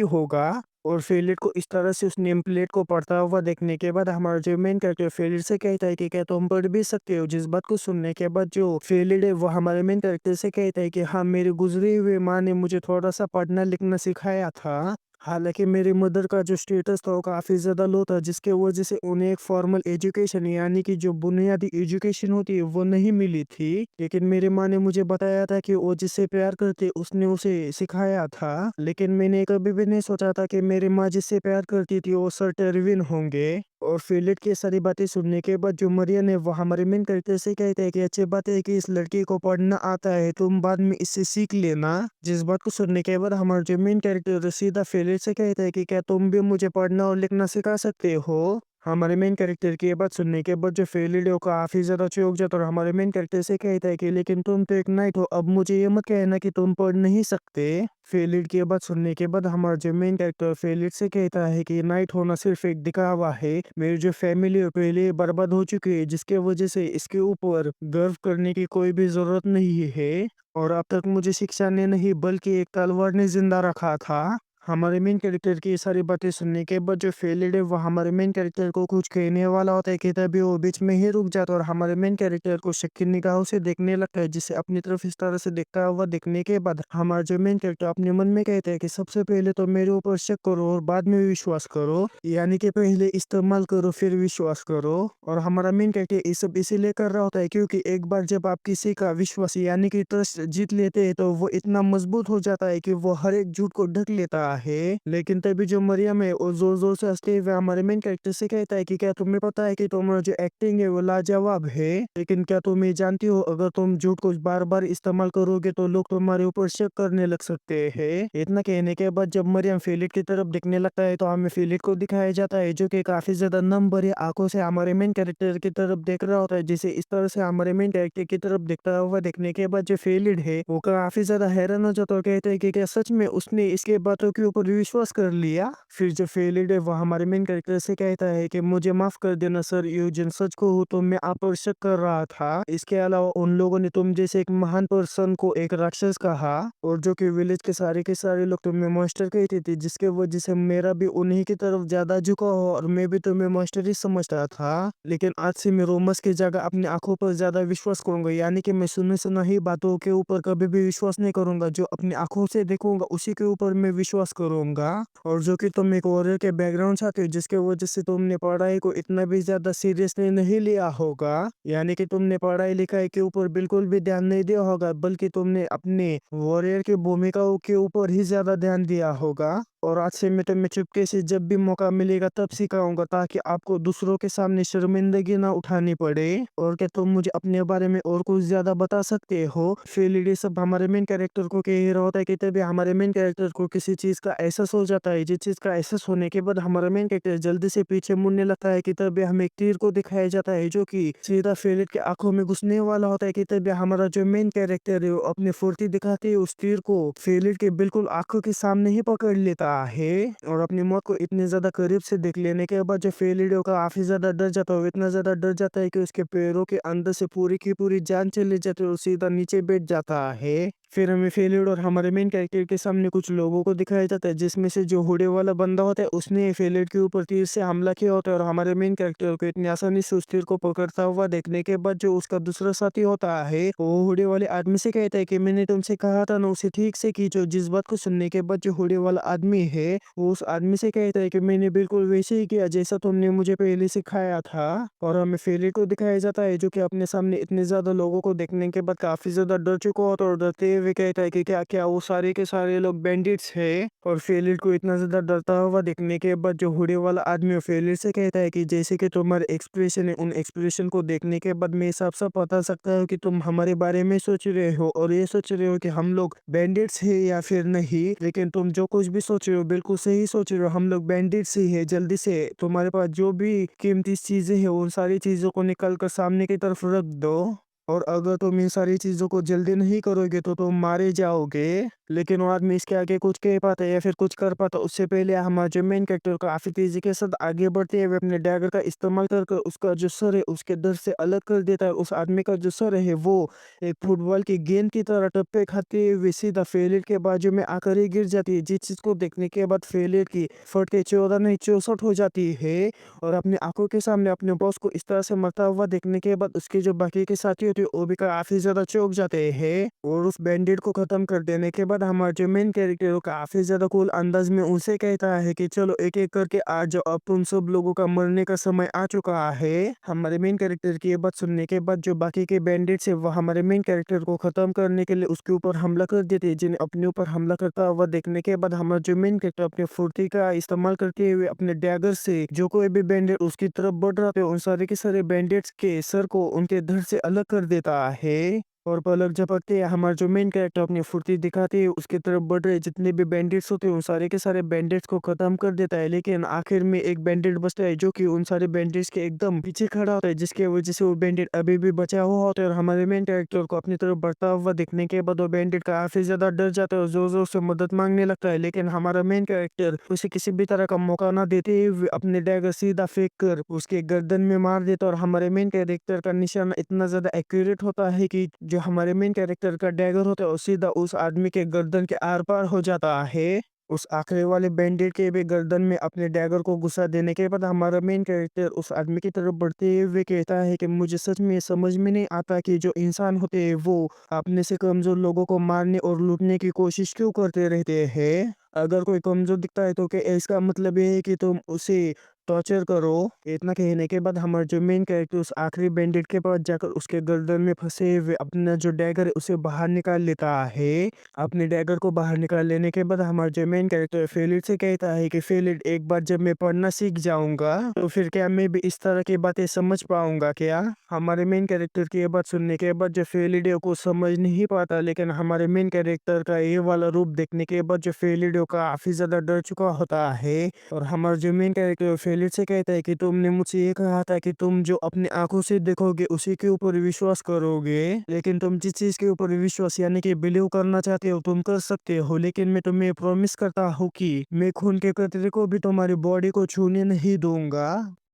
होगा। और फेलिड को इस तरह से उस नेम प्लेट को पढ़ता हुआ देखने के बाद हमारा जो मेन कैरेक्टर फेलिड से कहता है कि क्या तुम पढ़ भी सकते हो। जिस बात को सुनने के बाद जो फेलिड है वो हमारे मेन कैरेक्टर से कहता है कि हाँ, मेरी गुजरी हुई माँ ने मुझे थोड़ा सा पढ़ना लिखना सिखाया था। हालांकि मेरी मदर का जो स्टेटस था वो काफ़ी ज़्यादा लो था, जिसके वजह से उन्हें एक फॉर्मल एजुकेशन यानी कि जो बुनियादी एजुकेशन होती है वो नहीं मिली थी। लेकिन मेरी माँ ने मुझे बताया था कि वो जिससे प्यार करती उसने उसे सिखाया था। लेकिन मैंने कभी भी नहीं सोचा था कि मेरी माँ जिससे प्यार करती थी वो सर टेरविन होंगे। और फेलियर की सारी बातें सुनने के बाद जो मरियम है वो हमारे मेन कैरेक्टर से कहता है कि अच्छी बात है कि इस लड़की को पढ़ना आता है, तुम बाद में इससे सीख लेना। जिस बात को सुनने के बाद हमारा जो मेन कैरेक्टर सीधा फेलियर से कहता है कि क्या तुम भी मुझे पढ़ना और लिखना सिखा सकते हो। हमारे मेन कैरेक्टर की ये बात सुनने के बाद जो फेलियर है वो काफी ज्यादा चौंक जाता है और हमारे मेन कैरेक्टर से कहता है कि लेकिन तुम तो एक नाइट हो, अब मुझे ये मत कहना कि तुम पढ़ नहीं सकते। फेलियर की ये बात सुनने के बाद हमारा जो मेन कैरेक्टर फेलियर से कहता है कि नाइट होना सिर्फ एक दिखावा है, मेरी जो फैमिली पहले ही बर्बाद हो चुकी है, जिसके वजह से इसके ऊपर गर्व करने की कोई भी जरूरत नहीं है। और अब तक मुझे शिक्षा ने नहीं बल्कि एक तलवार ने जिंदा रखा था। हमारे मेन कैरेक्टर की ये सारी बातें सुनने के बाद जो फेलियर है वो हमारे मेन कैरेक्टर को कुछ कहने वाला होता है कि तभी वो बीच में ही रुक जाता है और हमारे मेन कैरेक्टर को शक की निगाहों से देखने लगता है, जिसे अपनी तरफ इस तरह से देखता हुआ देखने के बाद हमारा जो मेन कैरेक्टर अपने मन में कहता है कि सबसे पहले तो मेरे ऊपर शक करो और बाद में विश्वास करो, यानी कि पहले इस्तेमाल करो फिर विश्वास करो। और हमारा मेन कैरेक्टर ये सब इसीलिए कर रहा होता है क्योंकि एक बार जब आप किसी का विश्वास यानी कि ट्रस्ट जीत लेते हैं तो वो इतना मजबूत हो जाता है कि वो हर एक झूठ को ढक लेता है। लेकिन तभी जो मरियम है वो जोर जोर से हंसते हुए हमारे मेन कैरेक्टर से कहता है कि क्या तुम्हें पता है कि तुम्हारा जो एक्टिंग है वो लाजवाब है, लेकिन क्या तुम ये जानती हो अगर तुम झूठ को बार बार इस्तेमाल करोगे तो लोग तुम्हारे ऊपर शक करने लग सकते हैं। इतना कहने के बाद जब मरियम फेलियर की तरफ देखने लगता है तो हमें फेलियर को दिखाया जाता है जो कि काफी ज्यादा नम भरी आंखों से हमारे मेन कैरेक्टर की तरफ देख रहा होता है, जिसे इस तरह से हमारे मेन कैरेक्टर की तरफ देखता हुआ देखने के बाद जो फेलियर है वो काफी ज्यादा हैरान हो जाता है और कहते हैं कि क्या सच में उसने इसके बातों के ऊपर विश्वास कर लिया। फिर जो फेलियर है वो हमारे मेन कैरेक्टर से कहता है कि मुझे माफ कर देना सर, यूजन सच को हो तो मैं आप पर शक कर रहा था, इसके अलावा उन लोगों ने तुम जैसे एक महान पर्सन को एक राक्षस कहा और जो कि विलेज के सारे लोग तुम्हें मॉन्स्टर कहते थे, जिसके वजह से मेरा भी उन्हीं की तरफ ज्यादा झुका हो और मैं भी तुम्हें मॉन्स्टर ही समझता था। लेकिन आज से मैं रोमस की जगह अपनी आंखों पर ज्यादा विश्वास करूंगा, यानी कि मैं सुने सुना ही बातों के ऊपर कभी भी विश्वास नहीं करूंगा, जो अपनी आंखों से देखूंगा उसी के ऊपर मैं विश्वास करूंगा। और जो कि तुम एक वॉरियर के बैकग्राउंड से आते हो जिसके वजह से तुमने पढ़ाई को इतना भी ज्यादा सीरियसली नहीं लिया होगा, यानी कि तुमने पढ़ाई लिखाई के ऊपर बिल्कुल भी ध्यान नहीं दिया होगा बल्कि तुमने अपने वॉरियर की भूमिकाओं के ऊपर ही ज्यादा ध्यान दिया होगा। और आज से मैं तुम्हें चुपके से जब भी मौका मिलेगा तब सिखाऊंगा ताकि आपको दूसरों के सामने शर्मिंदगी ना उठानी पड़े। और क्या तुम मुझे अपने बारे में और कुछ ज्यादा बता सकते हो। फिर ये सब हमारे मेन कैरेक्टर को कह रहा होता है कि तभी हमारे मेन कैरेक्टर को किसी चीज का एहसास हो जाता है, जिस चीज का एहसास होने के बाद हमारा मेन कैरेक्टर जल्दी से पीछे मुड़ने लगता है कि तभी हमें एक तीर को दिखाया जाता है जो कि सीधा फेलियर के आंखों में घुसने वाला होता है कि तभी हमारा जो मेन कैरेक्टर है वो अपनी फुर्ती दिखाते हुए उस तीर को फेलियर के बिल्कुल आंखों के सामने ही पकड़ लेता है। और अपनी मौत को इतने ज्यादा करीब से देख लेने के बाद जो फेलियर का काफी ज्यादा डर जाता है, वो इतना ज्यादा डर जाता है कि उसके पैरों के अंदर से पूरी की पूरी जान चली जाती है और सीधा नीचे बैठ जाता है। फिर हमें फेलियर और हमारे मेन कैरेक्टर के सामने कुछ लोगों को दिखाया जाता है, जिसमें से जो हुडे वाला बंदा होता है उसने फेलियर के ऊपर तीर से हमला किया होता है और हमारे मेन कैरेक्टर को इतनी आसानी से उस तीर को पकड़ता हुआ देखने के बाद जो उसका दूसरा साथी होता है वो हुडे वाले आदमी से कहता है कि मैंने तुमसे कहा था ना उसे ठीक से खींचो। जिस बात को सुनने के बाद जो हुडे वाला आदमी है वो उस आदमी से कहता है कि मैंने बिल्कुल वैसे ही किया जैसा तुमने मुझे पहले सिखाया था। और हमें फेलियर को दिखाया जाता है जो कि अपने सामने इतने ज्यादा लोगों को देखने के बाद काफी ज्यादा डर चुका होता है और डरते हुए कहता है कि क्या क्या वो सारे के सारे लोग बैंडिट्स है। और फेलियर को इतना ज्यादा डरता हुआ देखने के बाद जो हुडे वाला आदमी फेलियर से कहता है कि जैसे कि तुम्हारे एक्सप्रेशन है, उन एक्सप्रेशन को देखने के बाद मैं हिसाब से बता सकता हूँ कि तुम हमारे बारे में सोच रहे हो और ये सोच रहे हो कि हम लोग बैंडिट्स है या फिर नहीं, लेकिन तुम जो कुछ भी सोच रहे हो बिल्कुल सही सोच रहे हो, हम लोग बैंडिट्स ही है। जल्दी से तुम्हारे पास जो भी कीमती चीजें हैं उन सारी चीजों को निकल कर सामने की तरफ रख दो, और अगर तुम इन सारी चीजों को जल्दी नहीं करोगे तो तुम मारे जाओगे। लेकिन वो आदमी इसके आगे कुछ कह पाता या फिर कुछ कर पाता उससे पहले हमारे जो मेन कैरेक्टर काफी तेजी के साथ आगे बढ़ते हुए अपने डैगर का इस्तेमाल कर उसका जो सर है उसके दर से अलग कर देता है। उस आदमी का जो सर है वो एक फुटबॉल की गेंद की तरह टप्पे खाते हुए सीधा फेलियर के बाजू में आकर ही गिर जाती है, जिस चीज को देखने के बाद फेलियर की फट के 14 नहीं 64 हो जाती है। और अपनी आंखों के सामने अपने बॉस को इस तरह से मरता हुआ देखने के बाद उसके जो बाकी के साथी होते होते हैं वो भी काफ़ी ज़्यादा चौंक जाते हैं और उस बैंडेड को ख़त्म कर देने के बाद हमारा जो मेन कैरेक्टर है वो काफ़ी ज़्यादा कूल अंदाज में उनसे कहता है कि चलो एक-एक करके आ जाओ, अब तुम सब लोगों का मरने का समय आ चुका है। हमारे मेन कैरेक्टर की ये बात सुनने के बाद जो बाकी के बैंडिट्स है वो हमारे मेन कैरेक्टर को ख़त्म करने के लिए उसके ऊपर हमला कर देते हैं। जिन्हें अपने ऊपर हमला करता हुआ देखने के बाद हमारा जो मेन कैरेक्टर अपनी फुर्ती का इस्तेमाल करते हुए अपने डैगर से जो कोई भी बैंडिट उसकी तरफ बढ़ रहा था उन सारे के सारे बैंडिट्स के सर को उनके धड़ से अलग कर देता है। और पलक झपकते ही हमारा जो मेन कैरेक्टर अपनी फुर्ती दिखाते हुए उसकी तरफ बढ़ रहे जितने भी बैंडिट्स होते हैं उन सारे के सारे बैंडिट्स को खत्म कर देता है। लेकिन आखिर में एक बैंडिट बचता है जो कि उन सारे बैंडिट्स के एकदम पीछे खड़ा होता है, जिसकी वजह से वो बैंडिट अभी भी बचा हुआ होता है और हमारे मेन कैरेक्टर को अपनी तरफ बढ़ता हुआ दिखने के बाद वो बैंडिट काफी ज्यादा डर जाता है और जोर जोर से मदद मांगने लगता है। लेकिन हमारा मेन कैरेक्टर उसे किसी भी तरह का मौका ना देते हुए अपने डैगर सीधा फेंक कर उसके गर्दन में मार देता है और हमारे मेन कैरेक्टर का निशाना इतना ज्यादा एक्यूरेट होता है कि जो हमारे मेन कैरेक्टर का डैगर होता है वो सीधा उस आदमी के गर्दन के आर पार हो जाता है। उस आखिरी वाले बैंडेड के भी गर्दन में अपने डैगर को घुसा देने के बाद हमारा मेन कैरेक्टर उस आदमी की तरफ बढ़ते हुए कहता है कि मुझे सच में समझ में नहीं आता कि जो इंसान होते हैं वो अपने से कमजोर लोगों को मारने और लूटने की कोशिश क्यों करते रहते हैं। अगर कोई कमजोर दिखता है तो क्या इसका मतलब ये है कि तुम उसे टॉर्चर करो। इतना कहने के बाद हमारा जो मेन कैरेक्टर उस आखिरी बैंडेड के पास जाकर उसके गर्दन में फंसे हुए अपना जो डैगर है उसे बाहर निकाल लेता है। अपने डैगर को बाहर निकाल लेने के बाद हमारा जो मेन कैरेक्टर फेलिड से कहता है कि फेलिड एक बार जब मैं पढ़ना सीख जाऊंगा तो फिर क्या मैं भी इस तरह की बातें समझ पाऊंगा क्या। हमारे मेन कैरेक्टर की ये बात सुनने के बाद जो फेलिड है को समझ नहीं पाता, लेकिन हमारे मेन कैरेक्टर का ये वाला रूप देखने के बाद जो फेलिड है काफी ज्यादा डर चुका होता है। और हमारा जो मेन कैरेक्टर फेलिड से कहता है कि तुमने मुझसे ये कहा था कि तुम जो अपने आंखों से देखोगे उसी के ऊपर विश्वास करोगे, लेकिन तुम जिस चीज के ऊपर विश्वास यानी कि बिलीव करना चाहते हो तुम कर सकते हो, लेकिन मैं तुम्हें प्रॉमिस करता हूँ कि मैं खून के कतरे को भी तुम्हारी बॉडी को छूने नहीं दूंगा।